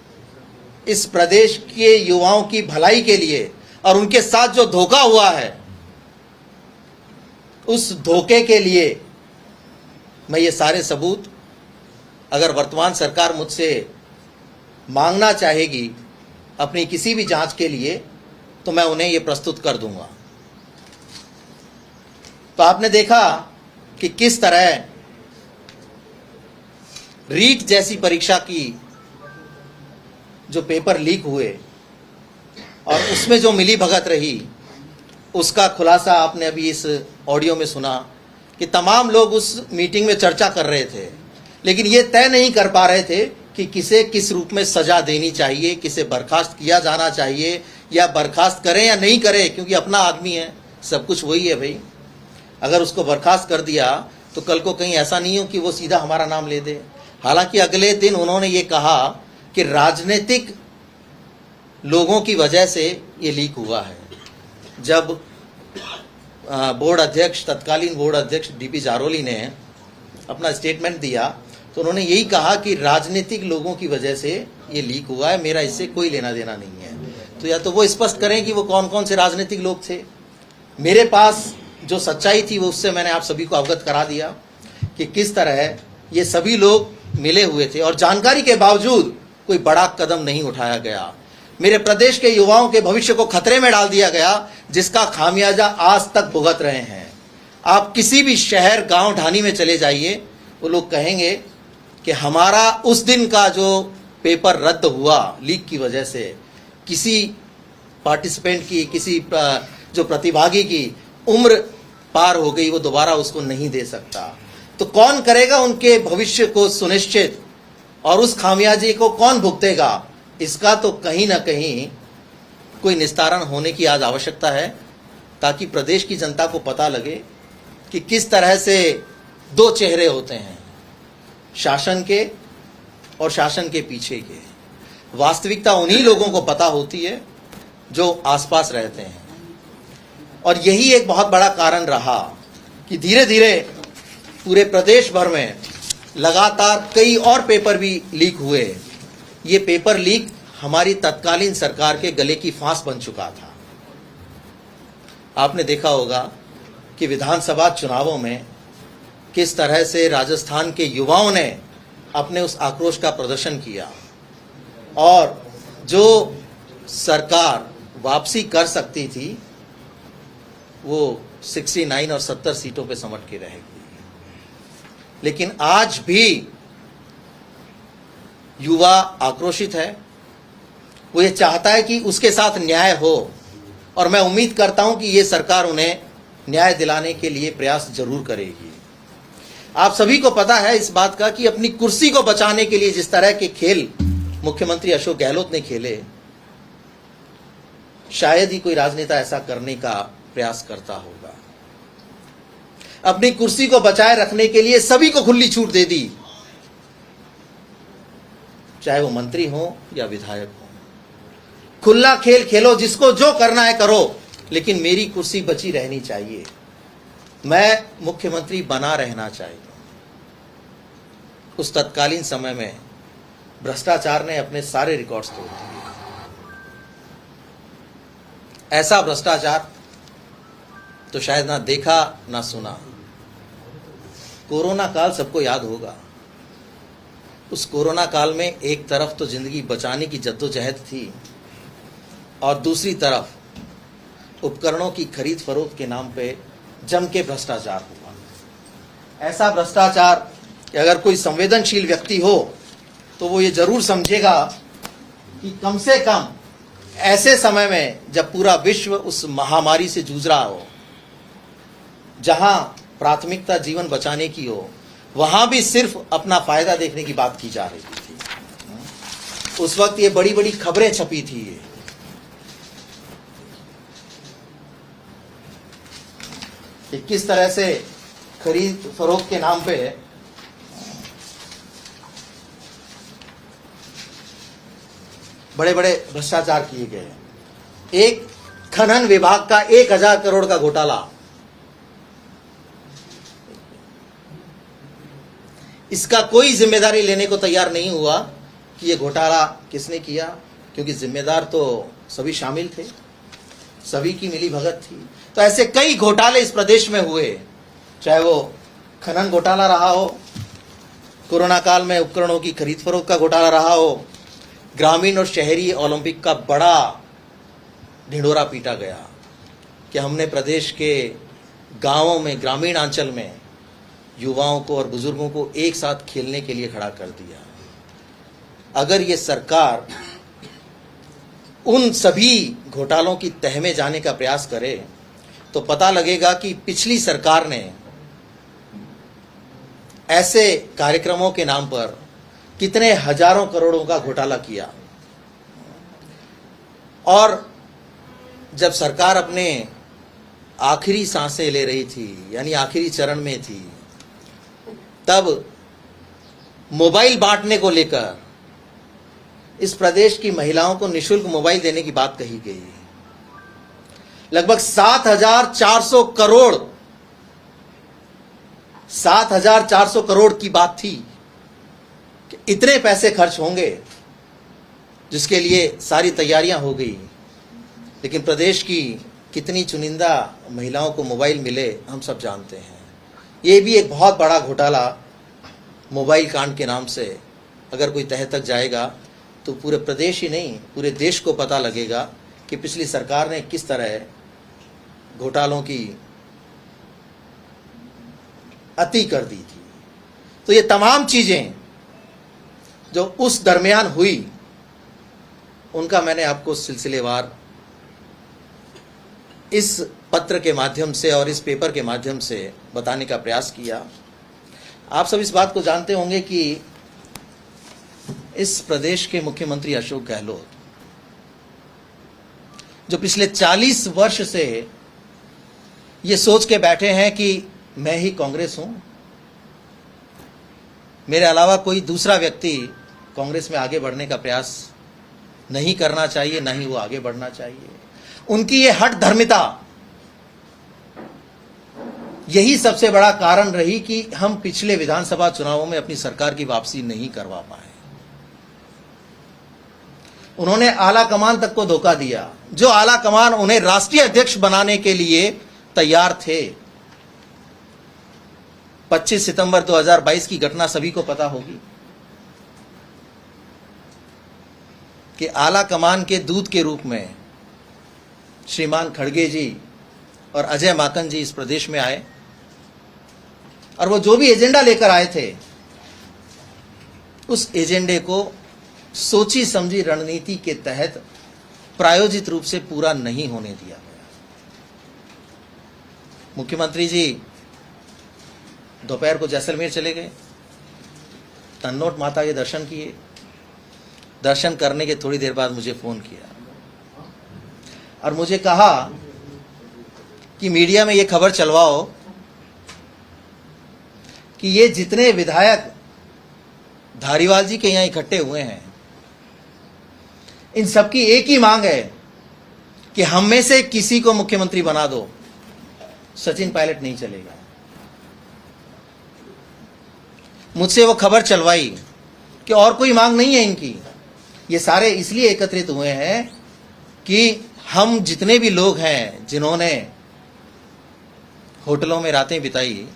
[SPEAKER 1] इस प्रदेश के युवाओं की भलाई के लिए और उनके साथ जो धोखा हुआ है उस धोखे के लिए मैं ये सारे सबूत, अगर वर्तमान सरकार मुझसे मांगना चाहेगी अपनी किसी भी जांच के लिए, तो मैं उन्हें ये प्रस्तुत कर दूंगा। तो आपने देखा कि किस तरह रीट जैसी परीक्षा की जो पेपर लीक हुए और उसमें जो मिली भगत रही, उसका खुलासा आपने अभी इस ऑडियो में सुना कि तमाम लोग उस मीटिंग में चर्चा कर रहे थे, लेकिन ये तय नहीं कर पा रहे थे कि किसे किस रूप में सजा देनी चाहिए, किसे बर्खास्त किया जाना चाहिए या बर्खास्त करें या नहीं करें, क्योंकि अपना आदमी है, सब कुछ वही है भाई। अगर उसको बर्खास्त कर दिया तो कल को कहीं ऐसा नहीं हो कि वो सीधा हमारा नाम ले दे। हालांकि अगले दिन उन्होंने ये कहा कि राजनीतिक लोगों की वजह से ये लीक हुआ है। जब बोर्ड अध्यक्ष, तत्कालीन बोर्ड अध्यक्ष डीपी जारोली ने अपना स्टेटमेंट दिया तो उन्होंने यही कहा कि राजनीतिक लोगों की वजह से ये लीक हुआ है, मेरा इससे कोई लेना देना नहीं है। तो या तो वो स्पष्ट करें कि वो कौन कौन से राजनीतिक लोग थे। मेरे पास जो सच्चाई थी वो उससे मैंने आप सभी को अवगत करा दिया कि किस तरह ये सभी लोग मिले हुए थे और जानकारी के बावजूद कोई बड़ा कदम नहीं उठाया गया। मेरे प्रदेश के युवाओं के भविष्य को खतरे में डाल दिया गया, जिसका खामियाजा आज तक भुगत रहे हैं। आप किसी भी शहर, गांव, ढानी में चले जाइए, वो लोग कहेंगे कि हमारा उस दिन का जो पेपर रद्द हुआ लीक की वजह से, किसी पार्टिसिपेंट की, किसी जो प्रतिभागी की उम्र पार हो गई, वो दोबारा उसको नहीं दे सकता। तो कौन करेगा उनके भविष्य को सुनिश्चित, और उस खामियाजे को कौन भुगतेगा? इसका तो कहीं ना कहीं कोई निस्तारण होने की आज आवश्यकता है, ताकि प्रदेश की जनता को पता लगे कि किस तरह से दो चेहरे होते हैं, शासन के और शासन के पीछे के। वास्तविकता उन्हीं लोगों को पता होती है जो आसपास रहते हैं। और यही एक बहुत बड़ा कारण रहा कि धीरे धीरे पूरे प्रदेश भर में लगातार कई और पेपर भी लीक हुए। ये पेपर लीक हमारी तत्कालीन सरकार के गले की फांस बन चुका था। आपने देखा होगा कि विधानसभा चुनावों में किस तरह से राजस्थान के युवाओं ने अपने उस आक्रोश का प्रदर्शन किया, और जो सरकार वापसी कर सकती थी वो 69 और 70 सीटों पे समट के रहेगी। लेकिन आज भी युवा आक्रोशित है, वो ये चाहता है कि उसके साथ न्याय हो, और मैं उम्मीद करता हूं कि ये सरकार उन्हें न्याय दिलाने के लिए प्रयास जरूर करेगी। आप सभी को पता है इस बात का कि अपनी कुर्सी को बचाने के लिए जिस तरह के खेल मुख्यमंत्री अशोक गहलोत ने खेले, शायद ही कोई राजनेता ऐसा करने का प्रयास करता होगा। अपनी कुर्सी को बचाए रखने के लिए सभी को खुली छूट दे दी, चाहे वो मंत्री हो या विधायक हो। खुला खेल खेलो, जिसको जो करना है करो, लेकिन मेरी कुर्सी बची रहनी चाहिए, मैं मुख्यमंत्री बना रहना चाहिए। उस तत्कालीन समय में भ्रष्टाचार ने अपने सारे रिकॉर्ड्स तोड़ दिए। ऐसा भ्रष्टाचार तो शायद ना देखा ना सुना। कोरोना काल सबको याद होगा। उस कोरोना काल में एक तरफ तो जिंदगी बचाने की जद्दोजहद थी, और दूसरी तरफ उपकरणों की खरीद फरोख्त के नाम पे जम के भ्रष्टाचार हुआ। ऐसा भ्रष्टाचार कि अगर कोई संवेदनशील व्यक्ति हो तो वो ये जरूर समझेगा कि कम से कम ऐसे समय में जब पूरा विश्व उस महामारी से जूझ रहा हो, जहां प्राथमिकता जीवन बचाने की हो, वहां भी सिर्फ अपना फायदा देखने की बात की जा रही थी। उस वक्त ये बड़ी बड़ी खबरें छपी थी कि किस तरह से खरीद फरोख्त के नाम पे बड़े बड़े भ्रष्टाचार किए गए हैं। एक खनन विभाग का 1000 करोड़ का घोटाला, इसका कोई जिम्मेदारी लेने को तैयार नहीं हुआ कि ये घोटाला किसने किया, क्योंकि जिम्मेदार तो सभी शामिल थे, सभी की मिली भगत थी। तो ऐसे कई घोटाले इस प्रदेश में हुए, चाहे वो खनन घोटाला रहा हो, कोरोना काल में उपकरणों की खरीद फरोख्त का घोटाला रहा हो, ग्रामीण और शहरी ओलंपिक का बड़ा ढिंढोरा पीटा गया कि हमने प्रदेश के गांवों में, ग्रामीण अंचल में युवाओं को और बुजुर्गों को एक साथ खेलने के लिए खड़ा कर दिया। अगर ये सरकार उन सभी घोटालों की तह में जाने का प्रयास करे तो पता लगेगा कि पिछली सरकार ने ऐसे कार्यक्रमों के नाम पर कितने हजारों करोड़ों का घोटाला किया। और जब सरकार अपने आखिरी सांसें ले रही थी, यानी आखिरी चरण में थी, तब मोबाइल बांटने को लेकर इस प्रदेश की महिलाओं को निःशुल्क मोबाइल देने की बात कही गई। लगभग 7,400 करोड़ 7,400 करोड़ की बात थी कि इतने पैसे खर्च होंगे, जिसके लिए सारी तैयारियां हो गई। लेकिन प्रदेश की कितनी चुनिंदा महिलाओं को मोबाइल मिले हम सब जानते हैं। ये भी एक बहुत बड़ा घोटाला मोबाइल कांड के नाम से अगर कोई तह तक जाएगा तो पूरे प्रदेश ही नहीं, पूरे देश को पता लगेगा कि पिछली सरकार ने किस तरह घोटालों की अति कर दी थी। तो ये तमाम चीजें जो उस दरमियान हुई, उनका मैंने आपको सिलसिलेवार इस पत्र के माध्यम से और इस पेपर के माध्यम से बताने का प्रयास किया। आप सब इस बात को जानते होंगे कि इस प्रदेश के मुख्यमंत्री अशोक गहलोत, जो पिछले 40 वर्ष से ये सोच के बैठे हैं कि मैं ही कांग्रेस हूं, मेरे अलावा कोई दूसरा व्यक्ति कांग्रेस में आगे बढ़ने का प्रयास नहीं करना चाहिए, ना ही वो आगे बढ़ना चाहिए। उनकी ये हठ धर्मिता यही सबसे बड़ा कारण रही कि हम पिछले विधानसभा चुनावों में अपनी सरकार की वापसी नहीं करवा पाए। उन्होंने आला कमान तक को धोखा दिया, जो आला कमान उन्हें राष्ट्रीय अध्यक्ष बनाने के लिए तैयार थे। 25 सितंबर 2022 की घटना सभी को पता होगी कि आला कमान के दूत के रूप में श्रीमान खड़गे जी और अजय माकन जी इस प्रदेश में आए, और वो जो भी एजेंडा लेकर आए थे, उस एजेंडे को सोची समझी रणनीति के तहत प्रायोजित रूप से पूरा नहीं होने दिया गया। मुख्यमंत्री जी दोपहर को जैसलमेर चले गए, तन्नोट माता के दर्शन किए। दर्शन करने के थोड़ी देर बाद मुझे फोन किया और मुझे कहा कि मीडिया में ये खबर चलवाओ कि ये जितने विधायक धारीवाल जी के यहां इकट्ठे हुए हैं, इन सबकी एक ही मांग है कि हम में से किसी को मुख्यमंत्री बना दो, सचिन पायलट नहीं चलेगा। मुझसे वो खबर चलवाई कि और कोई मांग नहीं है इनकी। ये सारे इसलिए एकत्रित हुए हैं कि हम जितने भी लोग हैं जिन्होंने होटलों में रातें बिताई,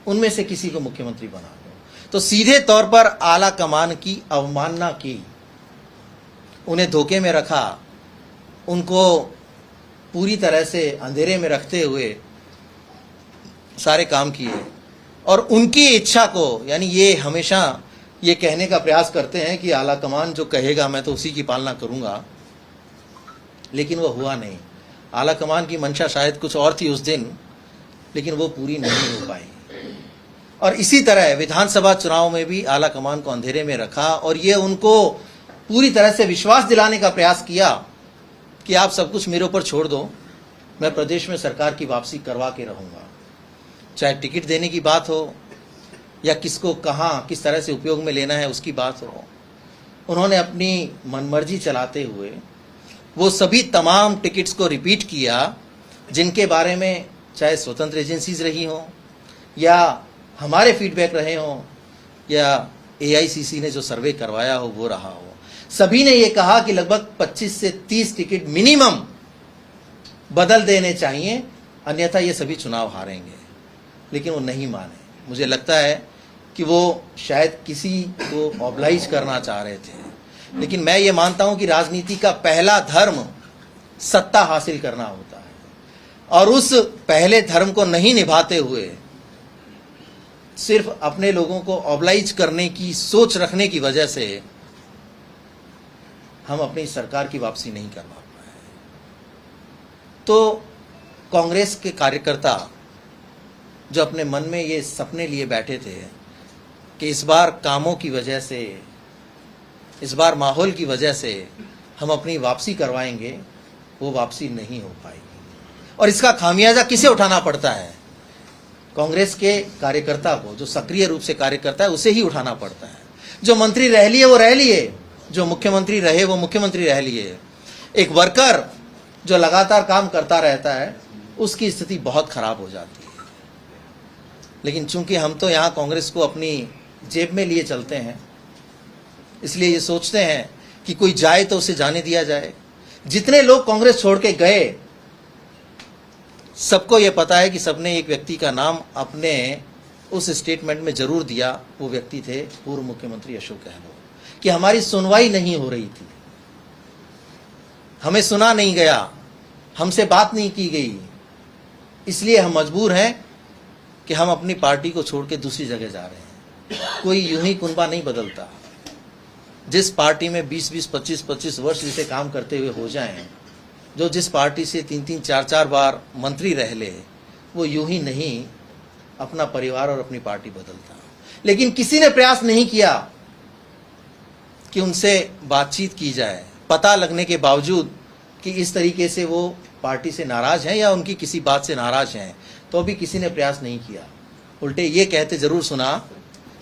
[SPEAKER 1] उनमें से किसी को मुख्यमंत्री बना दो। तो सीधे तौर पर आला कमान की अवमानना की, उन्हें धोखे में रखा, उनको पूरी तरह से अंधेरे में रखते हुए सारे काम किए। और उनकी इच्छा को, यानी ये हमेशा ये कहने का प्रयास करते हैं कि आला कमान जो कहेगा मैं तो उसी की पालना करूंगा, लेकिन वो हुआ नहीं। आला कमान की मंशा शायद कुछ और थी उस दिन, लेकिन वो पूरी नहीं हो पाई। और इसी तरह विधानसभा चुनाव में भी आला कमान को अंधेरे में रखा और ये उनको पूरी तरह से विश्वास दिलाने का प्रयास किया कि आप सब कुछ मेरे ऊपर छोड़ दो, मैं प्रदेश में सरकार की वापसी करवा के रहूंगा। चाहे टिकट देने की बात हो या किसको कहाँ किस तरह से उपयोग में लेना है उसकी बात हो, उन्होंने अपनी मनमर्जी चलाते हुए वो सभी तमाम टिकट्स को रिपीट किया जिनके बारे में चाहे स्वतंत्र एजेंसीज रही हों या हमारे फीडबैक रहे हों या AICC ने जो सर्वे करवाया हो वो रहा हो। सभी ने ये कहा कि लगभग 25 से 30 टिकट मिनिमम बदल देने चाहिए, अन्यथा ये सभी चुनाव हारेंगे। लेकिन वो नहीं माने। मुझे लगता है कि वो शायद किसी को ऑब्लाइज करना चाह रहे थे, लेकिन मैं ये मानता हूं कि राजनीति का पहला धर्म सत्ता हासिल करना होता है और उस पहले धर्म को नहीं निभाते हुए सिर्फ अपने लोगों को ऑब्लाइज करने की सोच रखने की वजह से हम अपनी सरकार की वापसी नहीं करवा पाए। तो कांग्रेस के कार्यकर्ता जो अपने मन में ये सपने लिए बैठे थे कि इस बार कामों की वजह से, इस बार माहौल की वजह से हम अपनी वापसी करवाएंगे, वो वापसी नहीं हो पाएगी। और इसका खामियाजा किसे उठाना पड़ता है? कांग्रेस के कार्यकर्ता को, जो सक्रिय रूप से कार्यकर्ता है उसे ही उठाना पड़ता है। जो मंत्री रह लिए वो रह लिए, जो मुख्यमंत्री रहे वो मुख्यमंत्री रह लिए। एक वर्कर जो लगातार काम करता रहता है उसकी स्थिति बहुत खराब हो जाती है। लेकिन चूंकि हम तो यहाँ कांग्रेस को अपनी जेब में लिए चलते हैं, इसलिए ये सोचते हैं कि कोई जाए तो उसे जाने दिया जाए। जितने लोग कांग्रेस छोड़ के गए सबको ये पता है कि सबने एक व्यक्ति का नाम अपने उस स्टेटमेंट में जरूर दिया। वो व्यक्ति थे पूर्व मुख्यमंत्री अशोक गहलोत, कि हमारी सुनवाई नहीं हो रही थी, हमें सुना नहीं गया, हमसे बात नहीं की गई, इसलिए हम मजबूर हैं कि हम अपनी पार्टी को छोड़ के दूसरी जगह जा रहे हैं। कोई यूं ही कुनबा नहीं बदलता। जिस पार्टी में 20-20, 25-25 वर्ष जिसे काम करते हुए हो जाएं, जो जिस पार्टी से 3-3, 4-4 बार मंत्री रह ले, वो यूं ही नहीं अपना परिवार और अपनी पार्टी बदलता। लेकिन किसी ने प्रयास नहीं किया कि उनसे बातचीत की जाए, पता लगने के बावजूद कि इस तरीके से वो पार्टी से नाराज हैं या उनकी किसी बात से नाराज हैं, तो भी किसी ने प्रयास नहीं किया। उल्टे ये कहते जरूर सुना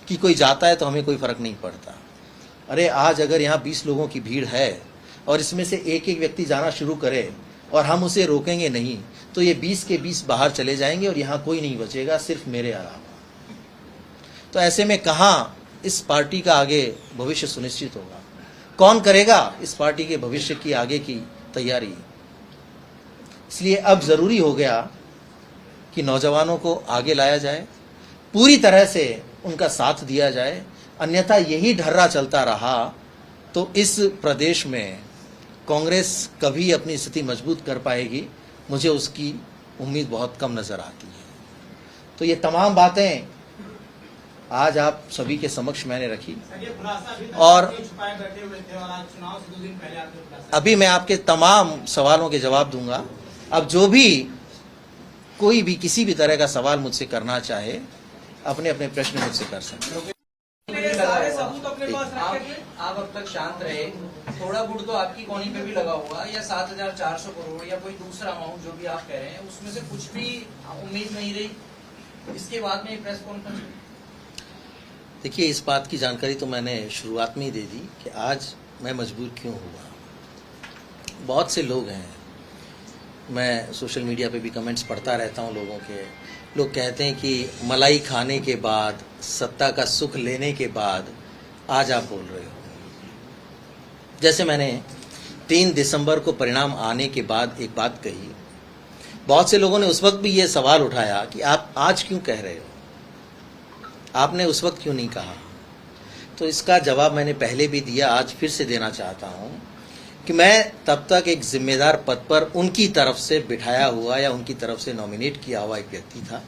[SPEAKER 1] कि कोई जाता है तो हमें कोई फर्क नहीं पड़ता। अरे आज अगर यहाँ 20 लोगों की भीड़ है और इसमें से एक एक व्यक्ति जाना शुरू करे और हम उसे रोकेंगे नहीं, तो ये 20 के 20 बाहर चले जाएंगे और यहाँ कोई नहीं बचेगा सिर्फ मेरे अलावा। तो ऐसे में कहाँ इस पार्टी का आगे भविष्य सुनिश्चित होगा? कौन करेगा इस पार्टी के भविष्य की आगे की तैयारी? इसलिए अब जरूरी हो गया कि नौजवानों को आगे लाया जाए, पूरी तरह से उनका साथ दिया जाए। अन्यथा यही ढर्रा चलता रहा तो इस प्रदेश में कांग्रेस कभी अपनी स्थिति मजबूत कर पाएगी, मुझे उसकी उम्मीद बहुत कम नजर आती है। तो ये तमाम बातें आज आप सभी के समक्ष मैंने रखी और अभी मैं आपके तमाम सवालों के जवाब दूंगा। अब जो भी कोई भी किसी भी तरह का सवाल मुझसे करना चाहे, अपने अपने प्रश्न मुझसे कर सकते।
[SPEAKER 4] सारे सबूत अपने पास रखे।
[SPEAKER 5] आप अब तक शांत रहे, थोड़ा गुड़ तो आपकी कोनी पे भी लगा हुआ, या 7,400 करोड़ या कोई दूसरा अमाउंट जो भी आप कह रहे हैं, उसमें से कुछ भी उम्मीद नहीं रही इसके बाद में प्रेस कॉन्फ्रेंस?
[SPEAKER 1] देखिए, इस बात की जानकारी तो मैंने शुरुआत में ही दे दी कि आज मैं मजबूर क्यों हुआ। बहुत से लोग हैं, मैं सोशल मीडिया पे भी कमेंट्स पढ़ता रहता हूँ लोगों के। लोग कहते हैं कि मलाई खाने के बाद, सत्ता का सुख लेने के बाद आज आप बोल रहे हो। जैसे मैंने 3 दिसंबर को परिणाम आने के बाद एक बात कही, बहुत से लोगों ने उस वक्त भी ये सवाल उठाया कि आप आज क्यों कह रहे हो, आपने उस वक्त क्यों नहीं कहा। तो इसका जवाब मैंने पहले भी दिया, आज फिर से देना चाहता हूँ कि मैं तब तक एक जिम्मेदार पद पर उनकी तरफ से बिठाया हुआ या उनकी तरफ से नॉमिनेट किया हुआ एक व्यक्ति था।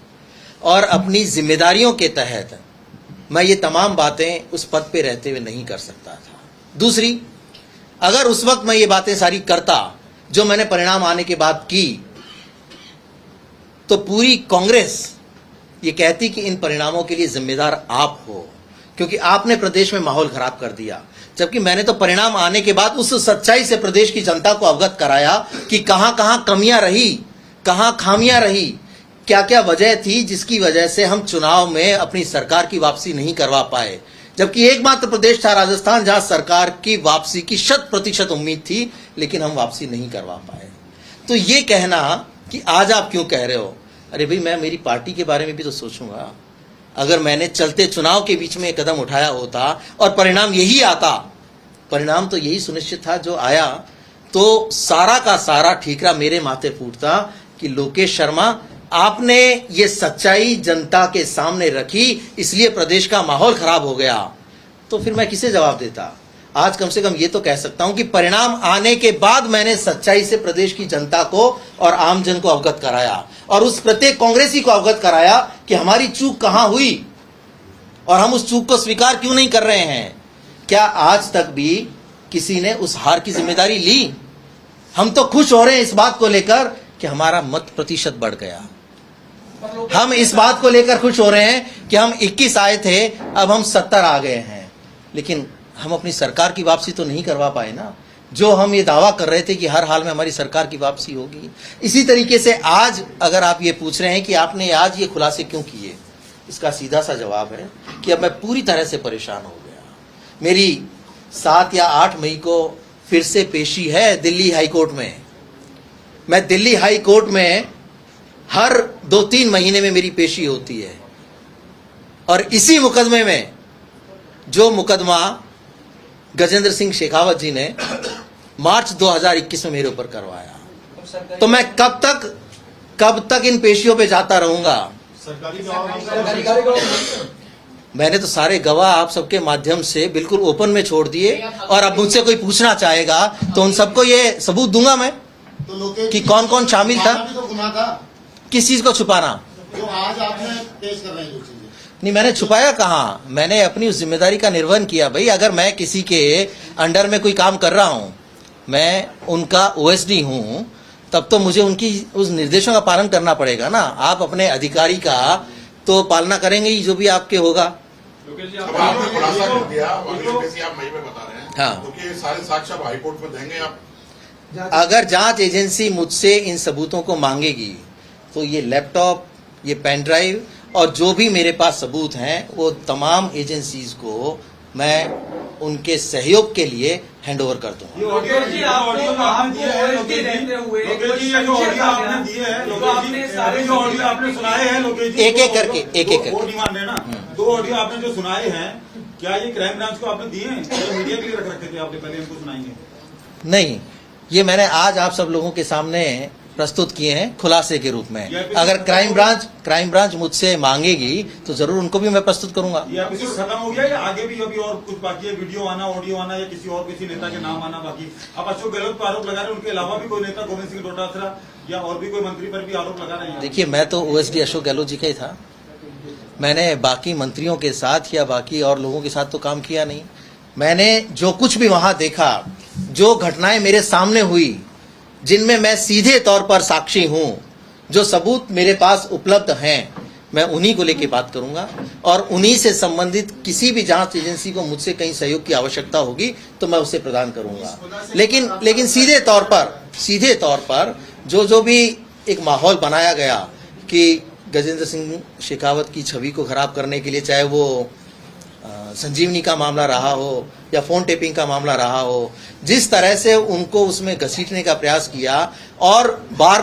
[SPEAKER 1] और अपनी जिम्मेदारियों के तहत मैं ये तमाम बातें उस पद पे रहते हुए नहीं कर सकता था। दूसरी, अगर उस वक्त मैं ये बातें सारी करता जो मैंने परिणाम आने के बाद की, तो पूरी कांग्रेस ये कहती कि इन परिणामों के लिए जिम्मेदार आप हो, क्योंकि आपने प्रदेश में माहौल खराब कर दिया। जबकि मैंने तो परिणाम आने के बाद उस सच्चाई से प्रदेश की जनता को अवगत कराया कि कहां कहां कमियां रही, कहां खामियां रही, क्या क्या वजह थी जिसकी वजह से हम चुनाव में अपनी सरकार की वापसी नहीं करवा पाए। जबकि एकमात्र प्रदेश था राजस्थान जहां सरकार की वापसी की 100% उम्मीद थी, लेकिन हम वापसी नहीं करवा पाए। तो ये कहना कि आज आप क्यों कह रहे हो, अरे भाई मैं मेरी पार्टी के बारे में भी तो सोचूंगा। अगर मैंने चलते चुनाव के बीच में कदम उठाया होता और परिणाम यही आता, परिणाम तो यही सुनिश्चित था जो आया, तो सारा का सारा ठीकरा मेरे माथे फूटता कि लोकेश शर्मा आपने ये सच्चाई जनता के सामने रखी, इसलिए प्रदेश का माहौल खराब हो गया। तो फिर मैं किसे जवाब देता। आज कम से कम ये तो कह सकता हूं कि परिणाम आने के बाद मैंने सच्चाई से प्रदेश की जनता को और आमजन को अवगत कराया, और उस प्रत्येक कांग्रेसी को अवगत कराया कि हमारी चूक कहां हुई और हम उस चूक को स्वीकार क्यों नहीं कर रहे हैं। क्या आज तक भी किसी ने उस हार की जिम्मेदारी ली? हम तो खुश हो रहे हैं इस बात को लेकर कि हमारा मत प्रतिशत बढ़ गया। हम इस बात को लेकर खुश हो रहे हैं कि हम 21 आए थे, अब हम 70 आ गए हैं, लेकिन हम अपनी सरकार की वापसी तो नहीं करवा पाए ना, जो हम ये दावा कर रहे थे कि हर हाल में हमारी सरकार की वापसी होगी। इसी तरीके से आज अगर आप ये पूछ रहे हैं कि आपने आज ये खुलासे क्यों किए, इसका सीधा सा जवाब है कि अब मैं पूरी तरह से परेशान हो गया। मेरी 7 या 8 मई को फिर से पेशी है दिल्ली हाई कोर्ट में। मैं दिल्ली हाई कोर्ट में हर 2-3 महीने में मेरी पेशी होती है, और इसी मुकदमे में जो मुकदमा गजेंद्र सिंह शेखावत जी ने मार्च 2021 में मेरे ऊपर करवाया, तो मैं कब तक इन पेशियों पे जाता रहूंगा। मैंने तो सारे गवाह आप सबके माध्यम से बिल्कुल ओपन में छोड़ दिए, और अब मुझसे कोई पूछना चाहेगा तो उन सबको ये सबूत दूंगा मैं कि कौन कौन शामिल था। किस चीज को छुपाना?
[SPEAKER 6] जो आज आपने पेश कर रहे हैं जो चीजें।
[SPEAKER 1] नहीं, मैंने छुपाया कहाँ, मैंने अपनी उस जिम्मेदारी का निर्वहन किया। भाई अगर मैं किसी के अंडर में कोई काम कर रहा हूं, मैं उनका ओएसडी हूं, तब तो मुझे उनकी उस निर्देशों का पालन करना पड़ेगा ना। आप अपने अधिकारी का तो पालना करेंगे ही, जो भी आपके होगा।
[SPEAKER 7] आपने खुलासा कर दिया, आप मई में बता रहे हैं,
[SPEAKER 1] हाँ,
[SPEAKER 7] क्योंकि सारे साक्ष्य आप हाईकोर्ट में देंगे आप।
[SPEAKER 1] अगर जांच एजेंसी मुझसे इन सबूतों को मांगेगी तो ये लैपटॉप, ये पेन ड्राइव और जो भी मेरे पास सबूत हैं, वो तमाम एजेंसीज को मैं उनके सहयोग के लिए हैंड ओवर कर दूंगा।
[SPEAKER 4] लोकेश जी, ऑडियो आपने दिए हैं, लोकेश जी, ये जो ऑडियो आपने दिए हैं, लोकेश जी, सारे जो ऑडियो आपने सुनाए हैं, लोकेश जी,
[SPEAKER 1] एक एक करके
[SPEAKER 4] वो डिमांड है ना, 2 ऑडियो आपने जो सुनाए हैं, क्या ये क्राइम ब्रांच को आपने दिए हैं, मीडिया के लिए रख रखे थे आपने, पहले हमको सुनाएंगे?
[SPEAKER 1] नहीं, ये मैंने आज आप सब लोगों के सामने प्रस्तुत किए हैं खुलासे के रूप में। अगर क्राइम ब्रांच मुझसे मांगेगी तो जरूर उनको भी मैं प्रस्तुत करूंगा।
[SPEAKER 4] ये एपिसोड खत्म हो गया या आगे भी अभी और कुछ बाकी है? वीडियो आना, ऑडियो आना, या किसी नेता के नाम आना बाकी? आप अशोक गहलोत पर आरोप लगा रहे हैं, उनके अलावा भी कोई नेता, गोविंद सिंह डोटासरा या और भी कोई मंत्री पर भी आरोप लगा रहे हैं?
[SPEAKER 1] देखिए, मैं तो ओएसडी अशोक गहलोत जी का ही था, मैंने बाकी मंत्रियों के साथ या बाकी और लोगों के साथ तो काम किया नहीं। मैंने जो कुछ भी वहां देखा, जो घटनाएं मेरे सामने हुई, जिनमें मैं सीधे तौर पर साक्षी हूं, जो सबूत मेरे पास उपलब्ध हैं, मैं उन्हीं को लेके बात करूंगा, और उन्हीं से संबंधित किसी भी जांच एजेंसी को मुझसे कहीं सहयोग की आवश्यकता होगी तो मैं उसे प्रदान करूंगा। लेकिन सीधे तौर पर जो भी एक माहौल बनाया गया कि गजेंद्र सिंह शेखावत की छवि को खराब करने के लिए, चाहे वो संजीवनी का मामला रहा हो या फोन टेपिंग का मामला रहा हो, जिस तरह से उनको उसमें घसीटने का प्रयास किया, और बार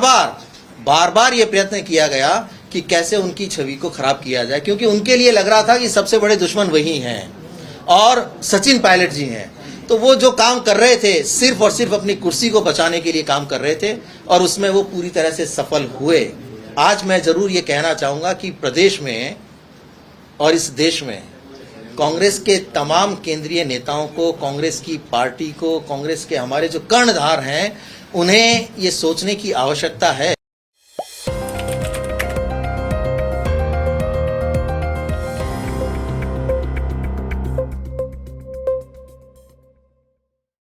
[SPEAKER 1] बार ये प्रयत्न किया गया कि कैसे उनकी छवि को खराब किया जाए, क्योंकि उनके लिए लग रहा था कि सबसे बड़े दुश्मन वही हैं और सचिन पायलट जी हैं। तो वो जो काम कर रहे थे, सिर्फ और सिर्फ अपनी कुर्सी को बचाने के लिए काम कर रहे थे, और उसमें वो पूरी तरह से सफल हुए। आज मैं जरूर ये कहना चाहूंगा कि प्रदेश में और इस देश में कांग्रेस के तमाम केंद्रीय नेताओं को, कांग्रेस की पार्टी को, कांग्रेस के हमारे जो कर्णधार हैं, उन्हें ये सोचने की आवश्यकता है